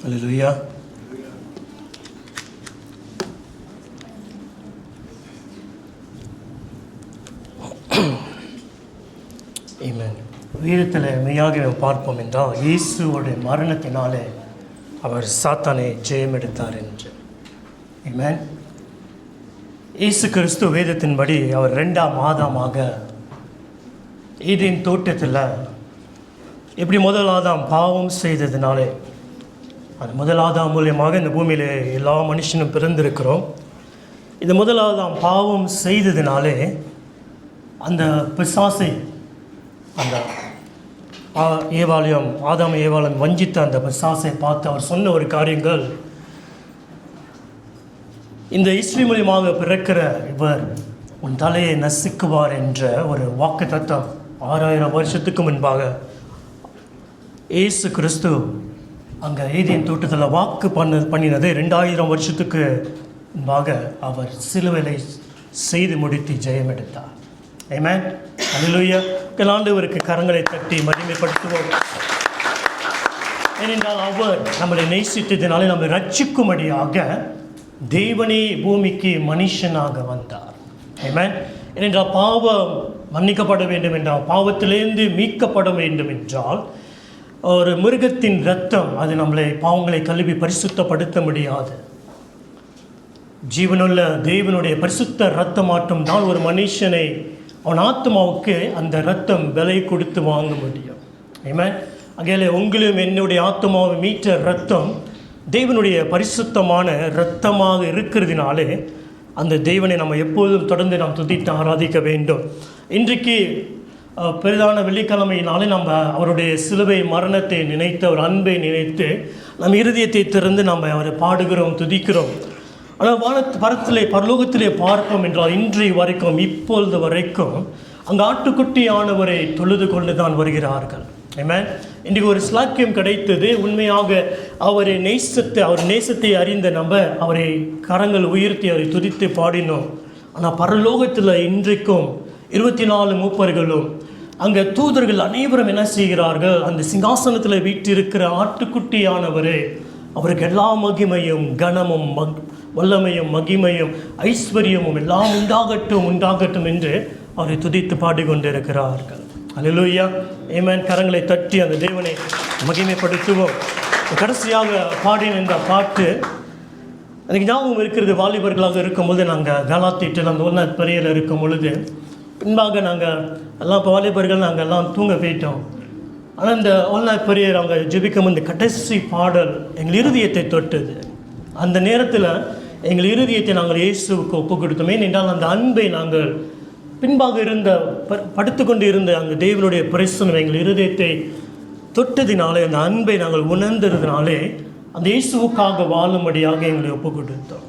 Hallelujah. Amen. வேதத்தில் மெய்யாக பார்ப்போம் என்றால் இயேசுவோடைய மரணத்தினாலே அவர் சாத்தானை ஜெயம் எடுத்தார் என்று. Amen. இயேசு கிறிஸ்து வேதத்தின்படி அவர் 2ஆம் ஆதாமாக ஏதேன் தோட்டத்தில் எப்படி முதல் ஆதாம் பாவம் செய்ததினாலே அந்த முதல் ஆதாம் மூலியமாக இந்த பூமியில் எல்லா மனுஷனும் பிறந்திருக்கிறோம். இந்த முதல் ஆதாம் பாவம் செய்ததினாலே அந்த பிசாசை அந்த ஆதாம் ஏவாளையும் வஞ்சித்த அந்த பிசாசை பார்த்து அவர் சொன்ன ஒரு காரியங்கள், இந்த இஸ்ரீ மூலியமாக பிறக்கிற இவர் உன் தலையை நசுக்குவார் என்ற ஒரு வாக்கு தத்தம் 6000 வருஷத்துக்கு முன்பாக இயேசு கிறிஸ்து அங்கே ஏதேன் தோட்டத்தில் வாக்கு பண்ணினது 2000 வருஷத்துக்கு முன்பாக அவர் சிலுவையை செய்து முடித்து ஜெயம் எடுத்தார். ஆமென். அல்லேலூயா. ஆண்டவருக்கு கரங்களை தட்டி மகிமைப்படுத்துவோம். ஏனென்றால் அவர் நம்மளை நேசித்ததினாலே நம்மை ரட்சிக்கும்படியாக தேவனே பூமிக்கு மனுஷனாக வந்தார். ஆமென். ஏனென்றால் பாவம் மன்னிக்கப்பட வேண்டும் என்றால், பாவத்திலிருந்து மீட்கப்பட வேண்டும் என்றால் ஒரு மிருகத்தின் இரத்தம் அது நம்மளை பாவங்களை கழுவி பரிசுத்தப்படுத்த முடியாது. ஜீவனுள்ள தேவனுடைய பரிசுத்த இரத்தம் மாற்றம் தான் ஒரு மனுஷனை அவன் ஆத்மாவுக்கு அந்த இரத்தம் விலை கொடுத்து வாங்க முடியும். ஆமென். அங்கே உங்களும் என்னுடைய ஆத்மாவை மீட்ட இரத்தம் தேவனுடைய பரிசுத்தமான இரத்தமாக இருக்கிறதுனாலே அந்த தேவனை நம்ம எப்போதும் தொடர்ந்து நாம் துதித்து ஆராதிக்க வேண்டும். இன்றைக்கு பெரிதான வெள்ளிக்கிழமையினாலே நம்ம அவருடைய சிலுவை மரணத்தை நினைத்து, அவர் அன்பை நினைத்து நம் இருதயத்தை திறந்து நம்ம அவரை பாடுகிறோம், துதிக்கிறோம். ஆனால் பரலோகத்திலே பார்ப்போம் என்றால் இன்றைய வரைக்கும் இப்பொழுது வரைக்கும் அங்கே ஆட்டுக்குட்டியானவரை தொழுது கொண்டு தான் வருகிறார்கள். ஆமென். இன்றைக்கு ஒரு ஸ்லாக்கியம் கிடைத்தது. உண்மையாக அவர் நேசத்தை அறிந்த நம்ம அவரை கரங்கள் உயர்த்தி அவரை துதித்து பாடினோம். ஆனால் பரலோகத்தில் இன்றைக்கும் 24 மூப்பர்களும் அங்கே தூதர்கள் அனைவரும் என்ன செய்கிறார்கள்? அந்த சிங்காசனத்தில் வீற்றிருக்கிற ஆட்டுக்குட்டியானவரே அவருக்கு எல்லா மகிமையும் கனமும் வல்லமையும் மகிமையும் ஐஸ்வர்யமும் எல்லாம் உண்டாகட்டும் என்று அவரை துதித்து பாடிக்கொண்டிருக்கிறார்கள். அல்லேலூயா. ஆமென். கரங்களை தட்டி அந்த தேவனை மகிமைப்படுத்துவோம். கடைசியாக பாடின இந்த பாட்டு எனக்கு ஞாபகம் இருக்கிறது. வாலிபர்களாக இருக்கும்போது நாங்கள் கலாத்திட்டு அந்த 1 பெரியல இருக்கும் பொழுது பின்பாக நாங்கள் எல்லாம் இப்போ வாலிபர்கள் நாங்கள் எல்லாம் தூங்க போயிட்டோம். ஆனால் இந்த 1 பெரியர் அங்கே ஜெபிக்கும் இந்த கடைசி பாடல் எங்கள் இருதயத்தை தொட்டது. அந்த நேரத்தில் எங்கள் இருதயத்தை நாங்கள் இயேசுவுக்கு ஒப்பு கொடுத்தோம். ஏனென்றால் அந்த அன்பை நாங்கள் பின்பாக படுத்து கொண்டு இருந்த அந்த தேவனுடைய பிரசன்னம் எங்கள் இருதயத்தை தொட்டதினாலே, அந்த அன்பை நாங்கள் உணர்ந்ததுனாலே அந்த இயேசுவுக்காக வாழும்படியாக எங்களை ஒப்பு கொடுத்தோம்.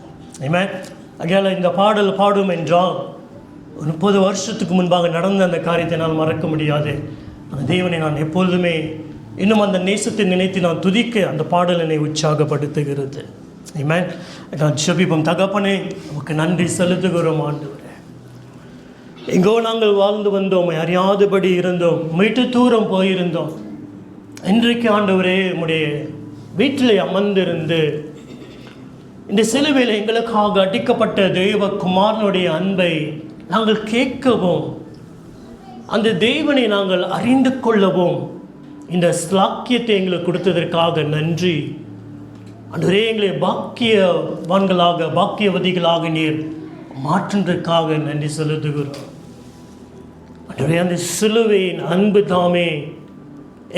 ஆமென். ஆகையால் இந்த பாடல் பாடும் என்றால் 30 வருஷத்துக்கு முன்பாக நடந்த அந்த காரியத்தை நான் மறக்க முடியாது. அந்த தேவனை நான் எப்பொழுதுமே இன்னும் அந்த நேசத்தை நினைத்து நான் துதிக்க அந்த பாடல் என்னை உற்சாகப்படுத்துகிறது. ஆமென். நான் ஜெபிப்போம். தகப்பனே, நமக்கு நன்றி செலுத்துகிறோம். ஆண்டவரே, எங்கோ நாங்கள் வாழ்ந்து வந்தோம், அறியாதபடி இருந்தோம், மீட்டு தூரம் போயிருந்தோம். இன்றைக்கு ஆண்டவரே உம்முடைய வீட்டில் அமர்ந்திருந்து இந்த சிலுவையில் எங்களுக்காக அடிக்கப்பட்ட தேவகுமாரனுடைய அன்பை நாங்கள் கேட்கவும், அந்த தேவனை நாங்கள் அறிந்து கொள்ளவும் இந்த ஸ்லாக்கியத்தை எங்களுக்கு கொடுத்ததற்காக நன்றி. ஆண்டவரே, எங்களை பாக்கியவான்களாக பாக்கியவதிகளாக நீர் மாற்றுவதற்காக நன்றி செலுத்துகிறோம். ஆண்டவரே, அந்த சிலுவையின் அன்பு தாமே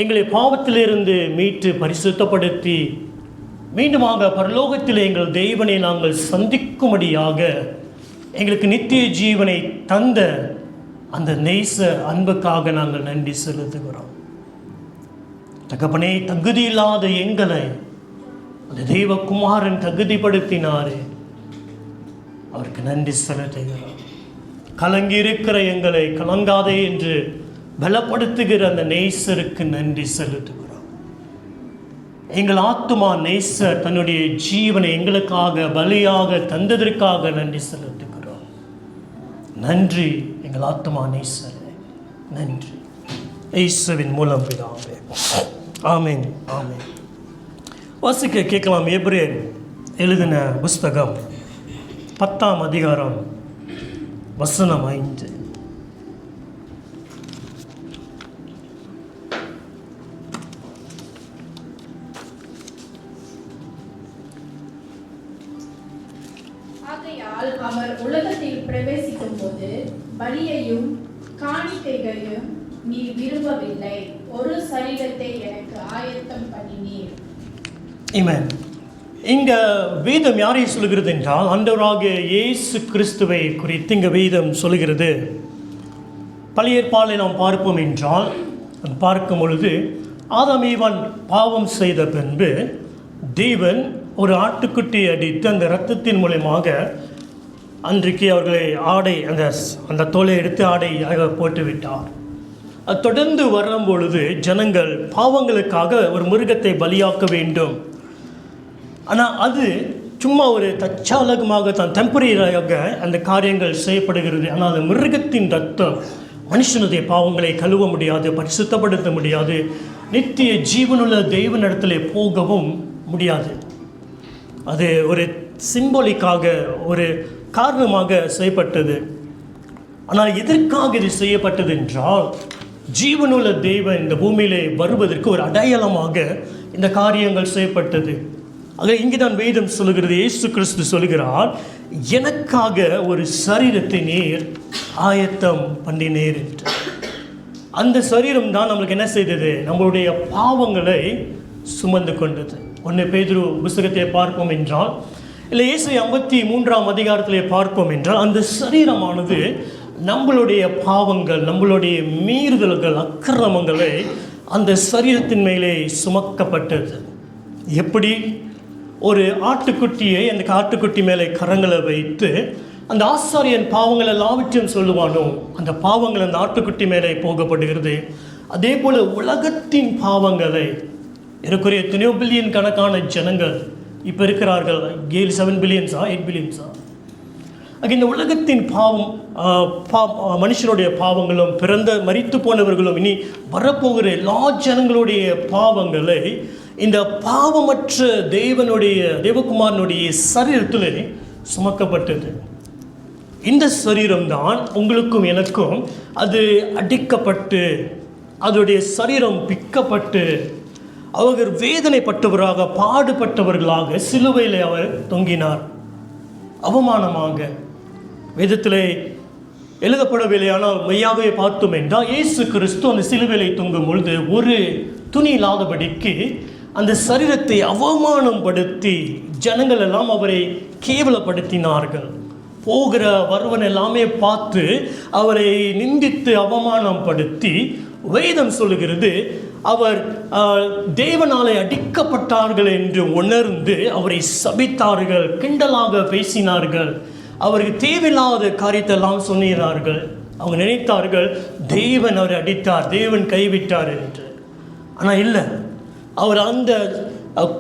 எங்களை பாவத்திலிருந்து மீட்டு பரிசுத்தப்படுத்தி மீண்டுமாக பரலோகத்தில் எங்கள் தேவனை நாங்கள் சந்திக்கும்படியாக எங்களுக்கு நித்திய ஜீவனை தந்த அந்த நேச அன்புக்காக நாங்கள் நன்றி செலுத்துகிறோம். தகப்பனே, தகுதி இல்லாத எங்களை அந்த தெய்வகுமாரன் தகுதிப்படுத்தினாரே, அவருக்கு நன்றி செலுத்துகிறோம். கலங்கி இருக்கிற எங்களை கலங்காதே என்று பலப்படுத்துகிற அந்த நேசருக்கு நன்றி செலுத்துகிறோம். எங்கள் ஆத்துமா நேசர் தன்னுடைய ஜீவனை எங்களுக்காக பலியாக தந்ததற்காக நன்றி செலுத்துகிறோம். நன்றி எங்கள் ஆத்துமா நேசரே, நன்றி. இயேசுவின் மூலம் பிதாவே. ஆமென். ஆமென். வாசிக்க கேட்கலாம். எபிரேயர் எழுதின புஸ்தகம் 10ஆம் அதிகாரம் வசனம் 5. ஆகையால் அவர் உலகத்தில் பிரவேசிக்கும் போது பலியையும் காணிக்கைகளையும் நீ விரும்பவில்லை, ஒரு சரீரத்தை எனக்கு ஆயத்தம் பண்ணினீர். ஆமென். இங்க வேதம் யாரை சொல்கிறது என்றால் ஆண்டவராகிய இயேசு கிறிஸ்துவை குறித்து இங்க வேதம் சொல்கிறது. பழைய ஏற்பாட்டை நாம் பார்ப்போம் என்றால் பார்க்கும் பொழுது ஆதாம் ஏவாள் பாவம் செய்த பின்பு தேவன் ஒரு ஆட்டுக்குட்டியை அடித்து அந்த இரத்தத்தின் மூலமாக அன்றைக்கு அவர்களை ஆடை அந்த தோலை எடுத்து ஆடையாக போட்டு விட்டார். அது தொடர்ந்து வரும் பொழுது ஜனங்கள் பாவங்களுக்காக ஒரு மிருகத்தை பலியாக்க வேண்டும். ஆனால் அது சும்மா ஒரு தற்சாலகமாக தான் டெம்பரரியாக அந்த காரியங்கள் செய்யப்படுகிறது. ஆனால் அந்த மிருகத்தின் ரத்தம் மனுஷனுடைய பாவங்களை கழுவ முடியாது, பரிசுத்தப்படுத்த முடியாது, நித்திய ஜீவனுள்ள தெய்வனிடத்திலே போகவும் முடியாது. அது ஒரு சிம்பாலிக்காக ஒரு காரணமாக செய்யப்பட்டது. ஆனால் எதற்காக இது செய்யப்பட்டது என்றால் ஜீவனுள்ள தெய்வன் இந்த பூமியிலே வருவதற்கு ஒரு அடையாளமாக இந்த காரியங்கள் செய்யப்பட்டது. ஆக இங்கே தான் வேதம் சொல்லுகிறது, இயேசு கிறிஸ்து சொல்கிறார், எனக்காக ஒரு சரீரத்தை நீர் ஆயத்தம் பண்ணினீர் என்று. அந்த சரீரம் தான் நம்மளுக்கு என்ன செய்தது? நம்மளுடைய பாவங்களை சுமந்து கொண்டது. 1 பேதுரு புஸ்தகத்தை பார்ப்போம் என்றால், இல்லை ஏசாயா 53ஆம் அதிகாரத்திலே பார்ப்போம் என்றால், அந்த சரீரமானது நம்மளுடைய பாவங்கள், நம்மளுடைய மீறுதல்கள், அக்கிரமங்களை அந்த சரீரத்தின் மேலே சுமக்கப்பட்டது. எப்படி? ஒரு ஆட்டுக்குட்டியை அந்த ஆட்டுக்குட்டி மேலே கரங்களை வைத்து அந்த ஆசாரியன் பாவங்கள் எல்லாவற்றையும் சொல்லுவானோ அந்த பாவங்கள் அந்த ஆட்டுக்குட்டி மேலே போகப்படுகிறது. அதே போல் உலகத்தின் பாவங்களை இருக்கிற எத்தனையோ பில்லியன் கணக்கான ஜனங்கள் இப்போ இருக்கிறார்கள். 7 பில்லியன்ஸா 8 பில்லியன்ஸா? இந்த உலகத்தின் பாவம், மனுஷனுடைய பாவங்களும் மரித்து போனவர்களும் இனி வரப்போகிற எல்லா ஜனங்களுடைய பாவங்களை இந்த பாவமற்ற தேவகுமாரனுடைய சரீரத்தில் சுமக்கப்பட்டது. இந்த சரீரம்தான் உங்களுக்கும் எனக்கும் அது அடிக்கப்பட்டு அதனுடைய சரீரம் பிக்கப்பட்டு அவர் வேதனைப்பட்டவராக பாடுபட்டவர்களாக சிலுவையில் அவர் தொங்கினார். அவமானமாக வேதத்திலே எழுதப்படவில்லை, ஆனால் மெய்யாகவே பார்த்தோம் என்றால் இயேசு கிறிஸ்து அந்த சிலுவையிலே தொங்கும் பொழுது ஒரு துணி இல்லாதபடிக்கு அந்த சரீரத்தை அவமானப்படுத்தி ஜனங்கள் எல்லாம் அவரை கேவலப்படுத்தினார்கள். போகிற வருவன் எல்லாமே பார்த்து அவரை நிந்தித்து அவமானப்படுத்தி வேதம் சொல்லுகிறது, அவர் தேவனாலே அடிக்கப்பட்டார்கள் என்று உணர்ந்து அவரை சபித்தார்கள், கிண்டலாக பேசினார்கள், அவருக்கு தேவையில்லாத காரியத்தை எல்லாம் சொன்னார்கள். அவங்க நினைத்தார்கள் தேவன் அவரை அடித்தார், தேவன் கைவிட்டார் என்று. ஆனால் இல்லை, அவர் அந்த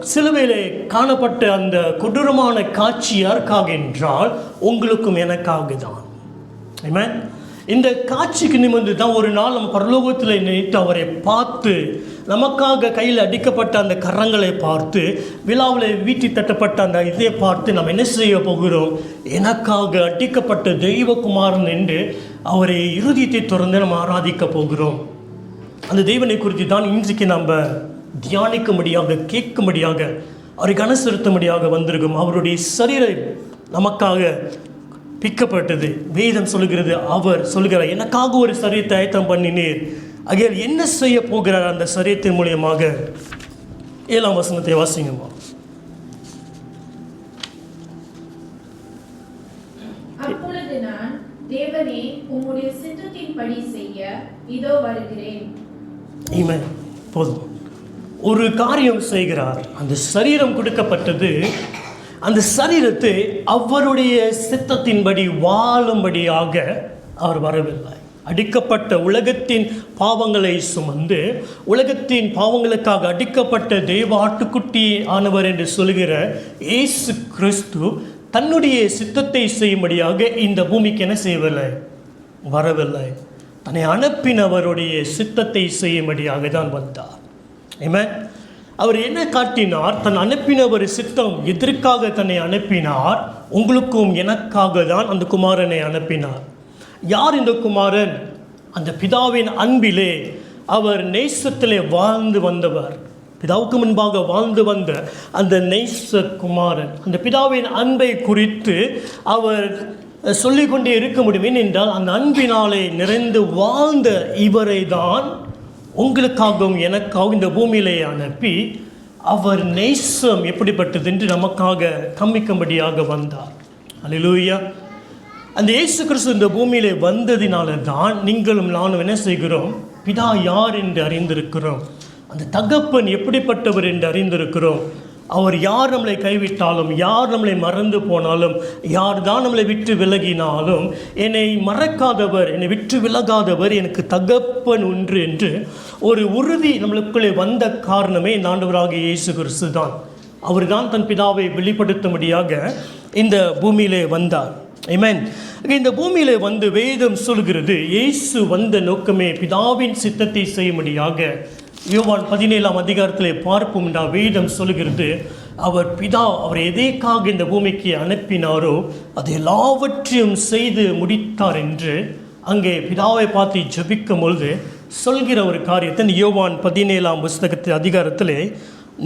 சிலுவையிலே காணப்பட்ட அந்த கொடூரமான காட்சி யாருக்காக என்றால் உங்களுக்கும் எனக்காக தான். ஆமென். இந்த காட்சிக்கு நிமிர்ந்து தான் ஒரு நாள் நம்ம பரலோகத்தில் நினைத்து அவரை பார்த்து நமக்காக கையில் அடிக்கப்பட்ட அந்த கரங்களை பார்த்து விழாவில் வீட்டி தட்டப்பட்ட அந்த இதை பார்த்து நம்ம என்ன செய்ய போகிறோம்? எனக்காக அடிக்கப்பட்ட தெய்வகுமாரன் என்று அவரை இருதயத்தை திறந்து நம்ம ஆராதிக்க போகிறோம். அந்த தெய்வனை குறித்து தான் இன்றைக்கு நம்ம தியானிக்கும்படியாக, கேட்கும்படியாக, அவரை கனசெலுத்தும்படியாக வந்திருக்கும். அவருடைய சரீரம் நமக்காக பிக்கப்பட்டது. வேதம் சொல்லுகிறது, அவர் சொல்லுகிறார், எனக்காக ஒரு சரீரத்தை ஆயத்தம் பண்ணினீர். ஆகையால் என்ன செய்ய போகிறார் அந்த சரீரத்தின் மூலியமாக? 7ஆம் வசனத்தை வாசிங்கம்மா. அப்பொழுது நான், தேவனே, உம்முடைய சித்தத்தின்படி செய்ய இதோ வருகிறேன். ஆமென். போதும். ஒரு காரியம் செய்கிறார். அந்த சரீரம் கொடுக்கப்பட்டது. அந்த சரீரத்தை அவருடைய சித்தத்தின்படி வாழும்படியாக அவர் வரவில்லை. அடிக்கப்பட்ட உலகத்தின் பாவங்களை சுமந்து உலகத்தின் பாவங்களுக்காக அடிக்கப்பட்ட தெய்வ ஆட்டுக்குட்டி ஆனவர் என்று சொல்கிற இயேசு கிறிஸ்து தன்னுடைய சித்தத்தை செய்யும்படியாக இந்த பூமிக்கு என்ன செய்யவில்லை? வரவில்லை. தன்னை அனுப்பினவருடைய சித்தத்தை செய்யும்படியாக தான் வந்தார். ஆமென். அவர் என்ன காட்டினார்? தன் அனுப்பினவர் சித்தம் எதற்காக தன்னை அனுப்பினார்? உங்களுக்கும் எனக்காக தான் அந்த குமாரனை அனுப்பினார். யார் இந்த குமாரன்? அந்த பிதாவின் அன்பிலே அவர் நேசத்திலே வாழ்ந்து வந்தவர், பிதாவுக்கு முன்பாக வாழ்ந்து வந்த அந்த நேச குமாரன். அந்த பிதாவின் அன்பை குறித்து அவர் சொல்லிக்கொண்டே இருக்க முடியும். என்றால் அந்த அன்பினாலே நிறைந்து வாழ்ந்த இவரை தான் உங்களுக்காகவும் எனக்காகவும் இந்த பூமியிலே அனுப்பி அவர் நேசம் எப்படிப்பட்டது என்று நமக்காக காண்பிக்கும்படியாக வந்தார். அல்லேலூயா. அந்த இயேசு கிறிஸ்து இந்த பூமியிலே வந்ததினால தான் நீங்களும் நானும் என்ன செய்கிறோம்? பிதா யார் என்று அறிந்திருக்கிறோம். அந்த தகப்பன் எப்படிப்பட்டவர் என்று அறிந்திருக்கிறோம். அவர் யார் நம்மளை கைவிட்டாலும், யார் நம்மளை மறந்து போனாலும், யார் தான் நம்மளை விட்டு விலகினாலும், என்னை மறக்காதவர், என்னை விட்டு விலகாதவர் எனக்கு தகப்பன் ஒன்று என்று ஒரு உறுதி நம்மளுக்குள்ளே வந்த காரணமே இந்த ஆண்டவராகிய இயேசு கிறிஸ்து தான். அவர் தான் தன் பிதாவை வெளிப்படுத்தும்படியாக இந்த பூமியிலே வந்தார். ஆமென். இந்த பூமியிலே வந்து வேதம் சொல்கிறது, இயேசு வந்த நோக்கமே பிதாவின் சித்தத்தை செய்யும்படியாக. யோவான் 17ஆம் அதிகாரத்திலே பார்ப்போம் என்றால் வேதம் சொல்கிறது, அவர் பிதா அவர் எதற்காக இந்த பூமிக்கு அனுப்பினாரோ அது எல்லாவற்றையும் செய்து முடித்தார் என்று அங்கே பிதாவை பார்த்து ஜெபிக்கும் பொழுது சொல்கிற ஒரு காரியத்தை யோவான் 17ஆம் அதிகாரத்திலே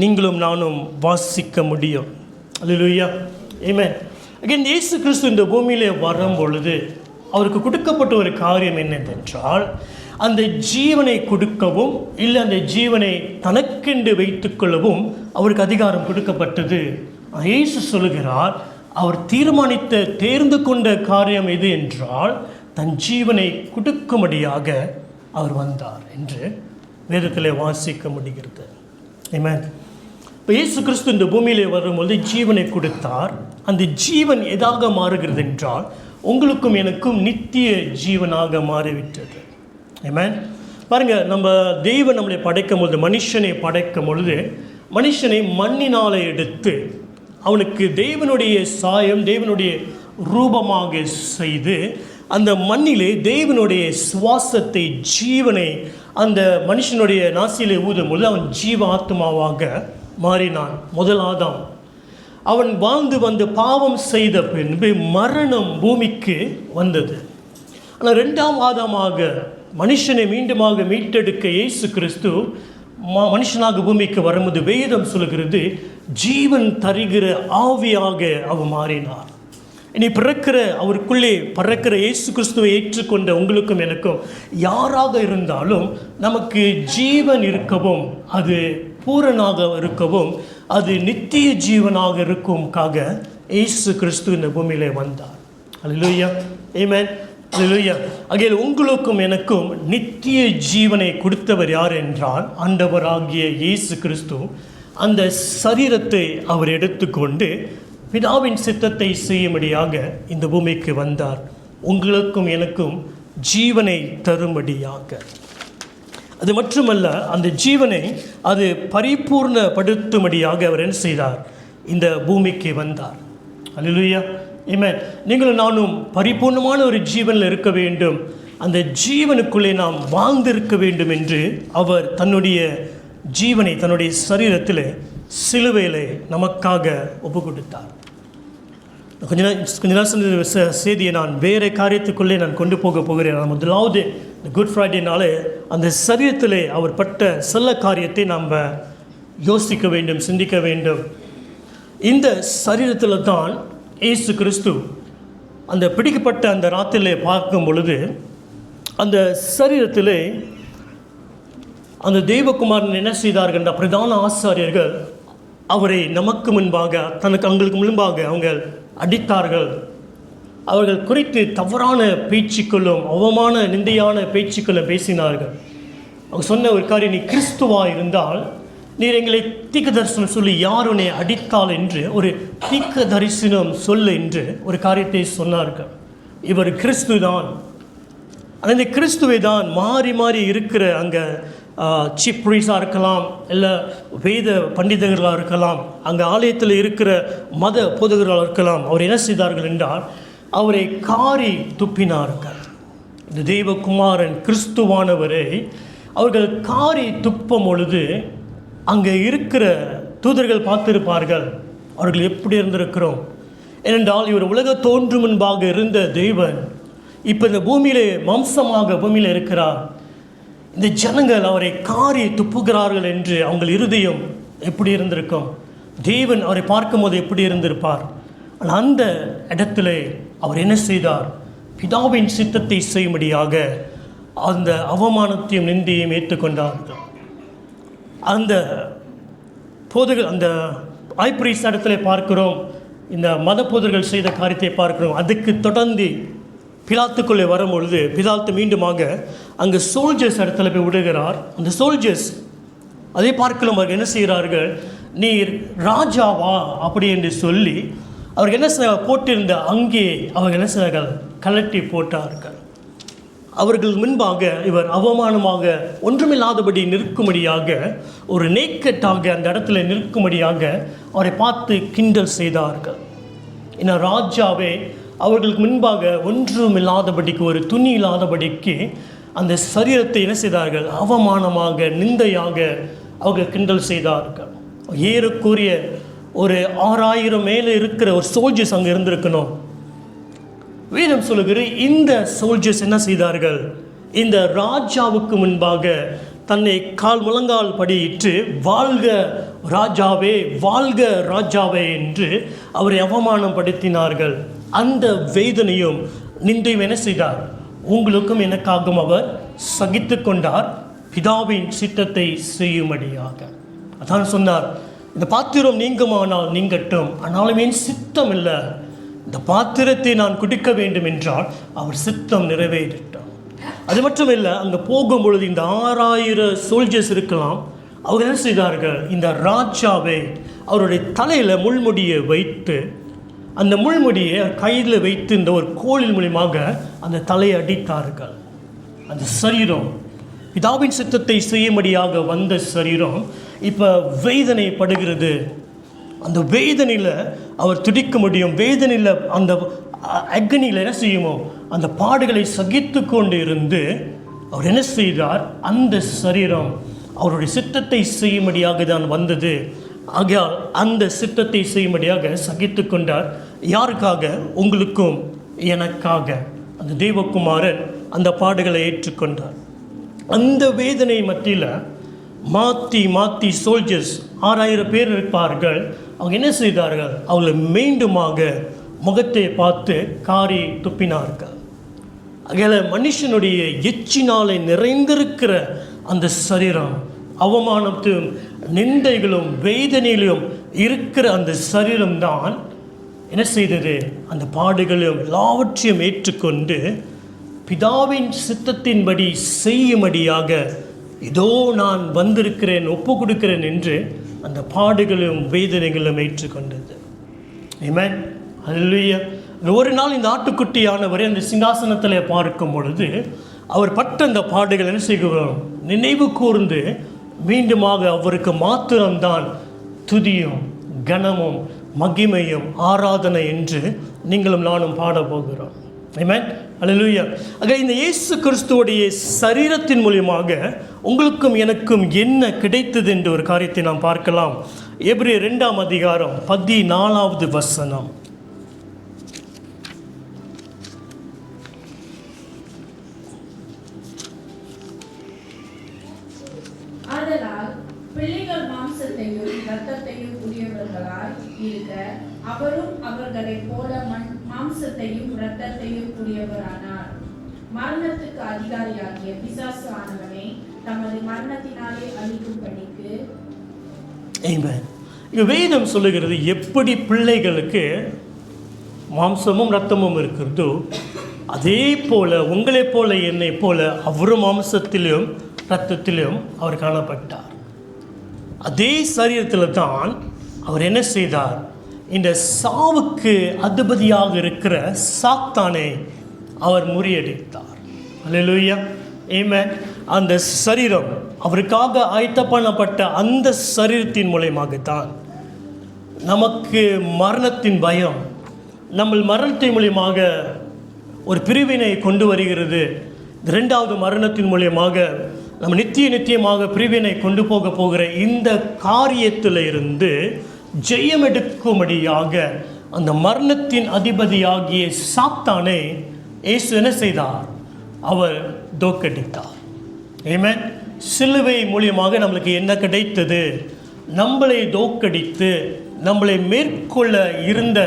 நீங்களும் நானும் வாசிக்க முடியும். அல்லேலூயா. ஆமென். அகைன் இயேசு கிறிஸ்து இந்த பூமியிலே வரும் பொழுது அவருக்கு கொடுக்கப்பட்ட ஒரு காரியம் என்னவென்றால், அந்த ஜீவனை கொடுக்கவும் இல்லை அந்த ஜீவனை தனக்கென்று வைத்துக்கொள்ளவும் அவருக்கு அதிகாரம் கொடுக்கப்பட்டது. இயேசு சொல்லுகிறார், அவர் தீர்மானித்த தேர்ந்து கொண்ட காரியம் எது என்றால் தன் ஜீவனை கொடுக்கும்படியாக அவர் வந்தார் என்று வேதத்திலே வாசிக்க முடிகிறது. ஆமென். இப்போ இயேசு கிறிஸ்து இந்த பூமியிலே வரும்போது ஜீவனை கொடுத்தார். அந்த ஜீவன் எதாக மாறுகிறது என்றால் உங்களுக்கும் எனக்கும் நித்திய ஜீவனாக மாறிவிட்டது. ஆமென். பாருங்கள், நம்ம தெய்வம் நம்மளை படைக்கும் பொழுது, மனுஷனை படைக்கும் பொழுது மனுஷனை மண்ணினாலே எடுத்து அவனுக்கு தேவனுடைய சாயம், தேவனுடைய ரூபமாக செய்து அந்த மண்ணிலே தேவனுடைய சுவாசத்தை, ஜீவனை அந்த மனுஷனுடைய நாசியிலே ஊதும் பொழுது அவன் ஜீவ ஆத்மாவாக மாறினான். முதல் ஆதாம் அவன் வாழ்ந்து வந்து பாவம் செய்த பின்பு மரணம் பூமிக்கு வந்தது. ஆனால் இரண்டாம் ஆதாமாக மனுஷனை மீண்டுமாக மீட்டெடுக்க இயேசு கிறிஸ்து மனுஷனாக பூமிக்கு வரும்போது வேதம் சொல்கிறது, ஜீவன் தருகிற ஆவியாக அவர் மாறினார். இனி பிறக்கிற அவருக்குள்ளே பறக்கிற இயேசு கிறிஸ்துவை ஏற்றுக்கொண்ட உங்களுக்கும் எனக்கும் யாராக இருந்தாலும் நமக்கு ஜீவன் இருக்கவும், அது பூரணாக இருக்கவும், அது நித்திய ஜீவனாக இருக்கும்காக இயேசு கிறிஸ்து இந்த பூமியிலே வந்தார். அல்லேலூயா. ஆமென். அல்லேலூயா. ஆகையால் உங்களுக்கும் எனக்கும் நித்திய ஜீவனை கொடுத்தவர் யார் என்றால் ஆண்டவராகிய இயேசு கிறிஸ்து. அந்த சரீரத்தை அவர் எடுத்துக்கொண்டு பிதாவின் சித்தத்தை செய்யும்படியாக இந்த பூமிக்கு வந்தார். உங்களுக்கும் எனக்கும் ஜீவனை தரும்படியாக. அது மட்டுமல்ல, அந்த ஜீவனை அது பரிபூர்ணப்படுத்தும்படியாக அவர் என்ன செய்தார்? இந்த பூமிக்கு வந்தார். அல்லேலூயா. ஆமென். நீங்களும் நானும் பரிபூர்ணமான ஒரு ஜீவனில் இருக்க வேண்டும், அந்த ஜீவனுக்குள்ளே நாம் வாழ்ந்திருக்க வேண்டும் என்று அவர் தன்னுடைய ஜீவனை தன்னுடைய சரீரத்தில் சிலுவையிலே நமக்காக ஒப்பு கொடுத்தார். கொஞ்ச நேரம் செய்தியை நான் வேறு காரியத்துக்குள்ளே நான் கொண்டு போகிறேன். முதலாவது இந்த குட் ஃப்ரைடேனாலே அந்த சரீரத்திலே அவர் பட்ட சில காரியத்தை நாம் யோசிக்க வேண்டும், சிந்திக்க வேண்டும். இந்த சரீரத்தில் தான் இயேசு கிறிஸ்து அந்த பிடிக்கப்பட்ட அந்த ராத்திரிலே பார்க்கும் பொழுது அந்த சரீரத்திலே அந்த தேவகுமாரன் என்ன செய்தார்கள் என்ற பிரதான ஆசாரியர்கள் அவரை நமக்கு முன்பாக அவங்களுக்கு முன்பாக அவங்க அடித்தார்கள். அவர்கள் குறித்து தவறான பேச்சுக்களும் அவமான நிந்தையான பேச்சுக்களும் பேசினார்கள். அவங்க சொன்ன ஒரு காரியம், நீ கிறிஸ்துவாக இருந்தால் நீர் எங்களை தீர்க்க தரிசனம் சொல்லி யார் உன்னை அடித்தால் என்று ஒரு தீர்க்க தரிசனம் சொல்லு என்று ஒரு காரியத்தை சொன்னார்கள். இவர் கிறிஸ்து தான். அந்த கிறிஸ்துவை தான் மாறி மாறி இருக்கிற அங்கே சீஃப் ப்ரீஸாக இருக்கலாம், இல்லை வேத பண்டிதர்களாக இருக்கலாம், அங்கே ஆலயத்தில் இருக்கிற மத போதகர்களாக இருக்கலாம். அவர் என்ன செய்தார்கள் என்றால் அவரை காரி துப்பினார்கள். இந்த தெய்வகுமாரன் கிறிஸ்துவானவரை அவர்கள் காரி துப்பும் பொழுது அங்கே இருக்கிற தூதர்கள் பார்த்திருப்பார்கள் அவர்கள் எப்படி இருந்திருக்கிறோம். ஏனென்றால் இவர் உலக தோன்றும் முன்பாக இருந்த தேவன் இப்போ இந்த பூமியிலே மாம்சமாக பூமியில் இருக்கிறார். இந்த ஜனங்கள் அவரை காரி துப்புகிறார்கள் என்று அவங்க இருதயம் எப்படி இருந்திருக்கும். தேவன் அவரை பார்க்கும்போது எப்படி இருந்திருப்பார். ஆனால் அந்த இடத்துல அவர் என்ன செய்தார்? பிதாவின் சித்தத்தை செய்யும்படியாக அந்த அவமானத்தையும் நிந்தையும் ஏற்றுக்கொண்டார்கள். அந்த போதர்கள், அந்த ஐப்ரீஸ் இடத்துல பார்க்கிறோம், இந்த மத போதர்கள் செய்த காரியத்தை பார்க்கிறோம். அதுக்கு தொடர்ந்து பிலாத்துக்குள்ளே வரும்பொழுது பிலாத்து மீண்டுமாக அங்கே சோல்ஜர்ஸ் இடத்துல போய் விடுகிறார். அந்த சோல்ஜர்ஸ் அதே பார்க்கலாம் அவர்கள் என்ன செய்கிறார்கள், நீர் ராஜாவா அப்படி என்று சொல்லி அவர்கள் என்ன போட்டிருந்த அங்கே அவர்கள் என்ன செய்தார்கள், கலட்டி போட்டார்கள். அவர்கள் முன்பாக இவர் அவமானமாக ஒன்றுமில்லாதபடி நிற்கும்படியாக, ஒரு நேக்கட்டாக அந்த இடத்துல நிற்கும்படியாக அவரை பார்த்து கிண்டல் செய்தார்கள். ஏன்னா ராஜாவே அவர்களுக்கு முன்பாக ஒன்றுமில்லாதபடிக்கு, ஒரு துணி இல்லாதபடிக்கு அந்த சரீரத்தை என்ன செய்தார்கள், அவமானமாக நிந்தையாக அவர்கள் கிண்டல் செய்தார்கள். ஏறக்குரிய ஒரு 6000 மேலே இருக்கிற ஒரு சோல்ஜர்ஸ் அங்கே இருந்திருக்கணும். வேதம் சொல்லுகிற இந்த சோல்ஜர்ஸ் என்ன செய்தார்கள், இந்த ராஜாவுக்கு முன்பாக தன்னை கால் முழங்கால் படியிட்டு வாழ்க ராஜாவே, வாழ்க ராஜாவே என்று அவரை அவமானப்படுத்தினார்கள். அந்த வேதனையும் நிந்தையும் என்ன செய்தார், உங்களுக்கும் எனக்காகவும் அவர் சகித்து கொண்டார், பிதாவின் சித்தத்தை செய்யும்படியாக. அதான் சொன்னார், இந்த பாத்திரம் நீங்குமானால் நீங்கட்டும், ஆனாலும் என் சித்தம் இல்லை, இந்த பாத்திரத்தை நான் குடிக்க வேண்டும் என்றால் அவர் சித்தம் நிறைவேறிட்டார். அது மட்டும் இல்லை, அங்கே போகும்பொழுது இந்த 6000 சோல்ஜர்ஸ் இருக்கலாம். அவங்க என்ன செய்தார்கள், இந்த ராஜாவை அவருடைய தலையில் முள்முடியை வைத்து, அந்த முள்முடியை கையில் வைத்து இந்த ஒரு கோலின் மூலியமாக அந்த தலையை அடித்தார்கள். அந்த சரீரம் பிதாவின் சித்தத்தை செய்யும்படியாக வந்த சரீரம் இப்போ வேதனைப்படுகிறது. அந்த வேதனையில் அவர் துடிக்க முடியும். வேதனையில் அந்த அக்னியில் என்ன செய்யுமோ அந்த பாடுகளை சகித்து கொண்டு இருந்து அவர் என்ன செய்தார், அந்த சரீரம் அவருடைய சித்தத்தை செய்யும்படியாக தான் வந்தது. ஆகையால் அந்த சித்தத்தை செய்யும்படியாக சகித்து கொண்டார். யாருக்காக? உங்களுக்கும் எனக்காக. அந்த தேவகுமாரன் அந்த பாடுகளை ஏற்றுக்கொண்டார். அந்த வேதனை மத்தியில் மாற்றி மாற்றி சோல்ஜர்ஸ் 6000 பேர் இருப்பார்கள். அவங்க என்ன செய்தார்கள், அவங்களை மீண்டுமாக முகத்தை பார்த்து காரி துப்பினார்கள். அதில் மனுஷனுடைய எச்சினாலே நிறைந்திருக்கிற அந்த சரீரம், அவமானத்தையும் நிந்தைகளும் வேதனையிலும் இருக்கிற அந்த சரீரம்தான் என்ன செய்தது, அந்த பாடுகளையும் எல்லாவற்றையும் ஏற்றுக்கொண்டு பிதாவின் சித்தத்தின்படி செய்யும்படியாக இதோ நான் வந்திருக்கிறேன், ஒப்பு கொடுக்கிறேன் என்று அந்த பாடுகளும் வேதனைகளும் ஏற்றுக்கொண்டது. ஆமென், ஹல்லேலூயா. ஒரு நாள் இந்த ஆட்டுக்குட்டியானவரை அந்த சிங்காசனத்தில் பார்க்கும் பொழுது அவர் பட்ட அந்த பாடுகள் என்ன செய்கிறோம், நினைவு கூர்ந்து மீண்டுமாக அவருக்கு மாத்திரம்தான் துதியும் கனமும் மகிமையும் ஆராதனை என்று நீங்களும் நானும் பாடப்போகிறோம். ஆமென், ஹல்லேலூயா. ஆக இந்த இயேசு கிறிஸ்துவுடைய சரீரத்தின் மூலியமாக உங்களுக்கும் எனக்கும் என்ன கிடைத்தது என்ற ஒரு காரியத்தை நாம் பார்க்கலாம். எபிரேயர் 2ஆம் அதிகாரம் 14வது வசனம். ஆதலால் பிள்ளைகள் மாம்சத்தையும் இரத்தத்தையும் உடையவர்களாய் இருக்க அவரும் அவர்களைப் போல மாம்சத்தையும் இரத்தத்தையும் உடையவரானார். மரணத்துக்கு அதிகாரியாகிய பிசாசு ஆனவனை தமது மரணத்தினாலே அழிக்கும்படிக்கு. வேதம் சொல்லுகிறது, எப்படி பிள்ளைகளுக்கு மாம்சமும் இரத்தமும் இருக்கிறதோ அதே போல உங்களைப் போல என்னை போல அவரும் மாம்சத்திலும் இரத்தத்திலும் அவர் காணப்பட்டார். அதே சரீரத்தில் தான் அவர் என்ன செய்தார், இந்த சாவுக்கு அதிபதியாக இருக்கிற சாத்தானை அவர் முறியடித்தார். அல்லேலூயா, ஆமென். அந்த சரீரம் அவருக்காக ஆயத்த பண்ணப்பட்ட அந்த சரீரத்தின் மூலமாகத்தான் நமக்கு மரணத்தின் பயம், நம்ம மரணத்தின் மூலியமாக ஒரு பிரிவினை கொண்டு வருகிறது. 2வது மரணத்தின் மூலியமாக நம்ம நித்தியமாக பிரிவினை கொண்டு போகிற இந்த காரியத்தில் இருந்து ஜெயம் எடுக்கும்படியாக அந்த மரணத்தின் அதிபதியாகிய சாத்தானை இயேசு என்ன செய்தார்? அவர் தோற்கடித்தார். ஆமென். சிலுவை மூலியமாக நம்மளுக்கு என்ன கிடைத்தது? நம்மளை தோற்கடித்து நம்மளை மேற்கொள்ள இருந்த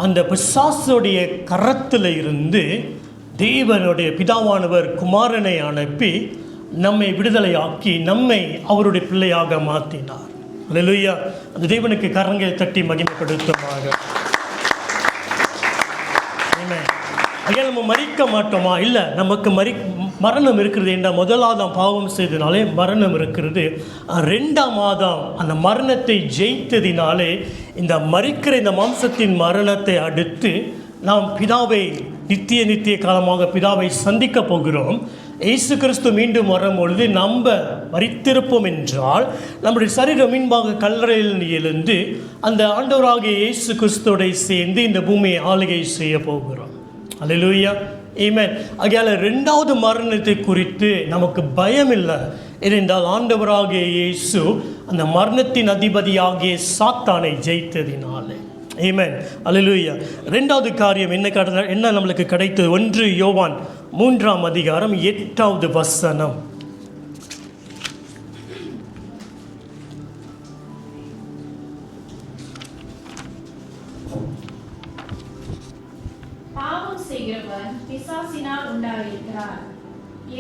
அந்த பிசாசுடைய கரத்தில் இருந்து தேவனுடைய பிதாவானவர் குமாரனை அனுப்பி நம்மை விடுதலையாக்கி நம்மை அவருடைய பிள்ளையாக மாற்றினார். அல்லேலூயா. அந்த தேவனுக்கு கரங்களை தட்டி மகிமைப்படுத்துமாக. ஐயா, நம்ம மறிக்க மாட்டோமா? இல்லை, நமக்கு மரணம் இருக்கிறது என்றால் முதலாவது பாவம் செய்ததினாலே மரணம் இருக்கிறது. ரெண்டாவது அந்த மரணத்தை ஜெயித்ததினாலே இந்த மறிக்கிற இந்த மாம்சத்தின் மரணத்தை அடுத்து நாம் பிதாவை நித்திய காலமாக பிதாவை சந்திக்க போகிறோம். இயேசு கிறிஸ்து மீண்டும் வரும்பொழுது நம்ம மரித்திருப்போம் என்றால் நம்முடைய சரீரம் மீன்பாக கல்லறையில் எழுந்து அந்த ஆண்டவராகிய இயேசு கிறிஸ்துவோட சேர்ந்து இந்த பூமியை ஆளுகை செய்ய போகிறோம். அல்லேலூயா. ஆமென். ஆகையால் ரெண்டாவது மரணத்தை குறித்து நமக்கு பயம் இல்லை. ஏனென்றால் ஆண்டவராகிய இயேசு அந்த மரணத்தின் அதிபதியாகிய சாத்தானை ஜெயித்ததினாலே. ஆமென். அல்லேலூயா. ரெண்டாவது காரியம் என்ன நம்மளுக்கு கிடைத்தது? 1 யோவான் 3ஆம் அதிகாரம் 8வது வசனம். பாவம் செய்கிறவன் பிசாசினால் உண்டாயிருக்கிறார்.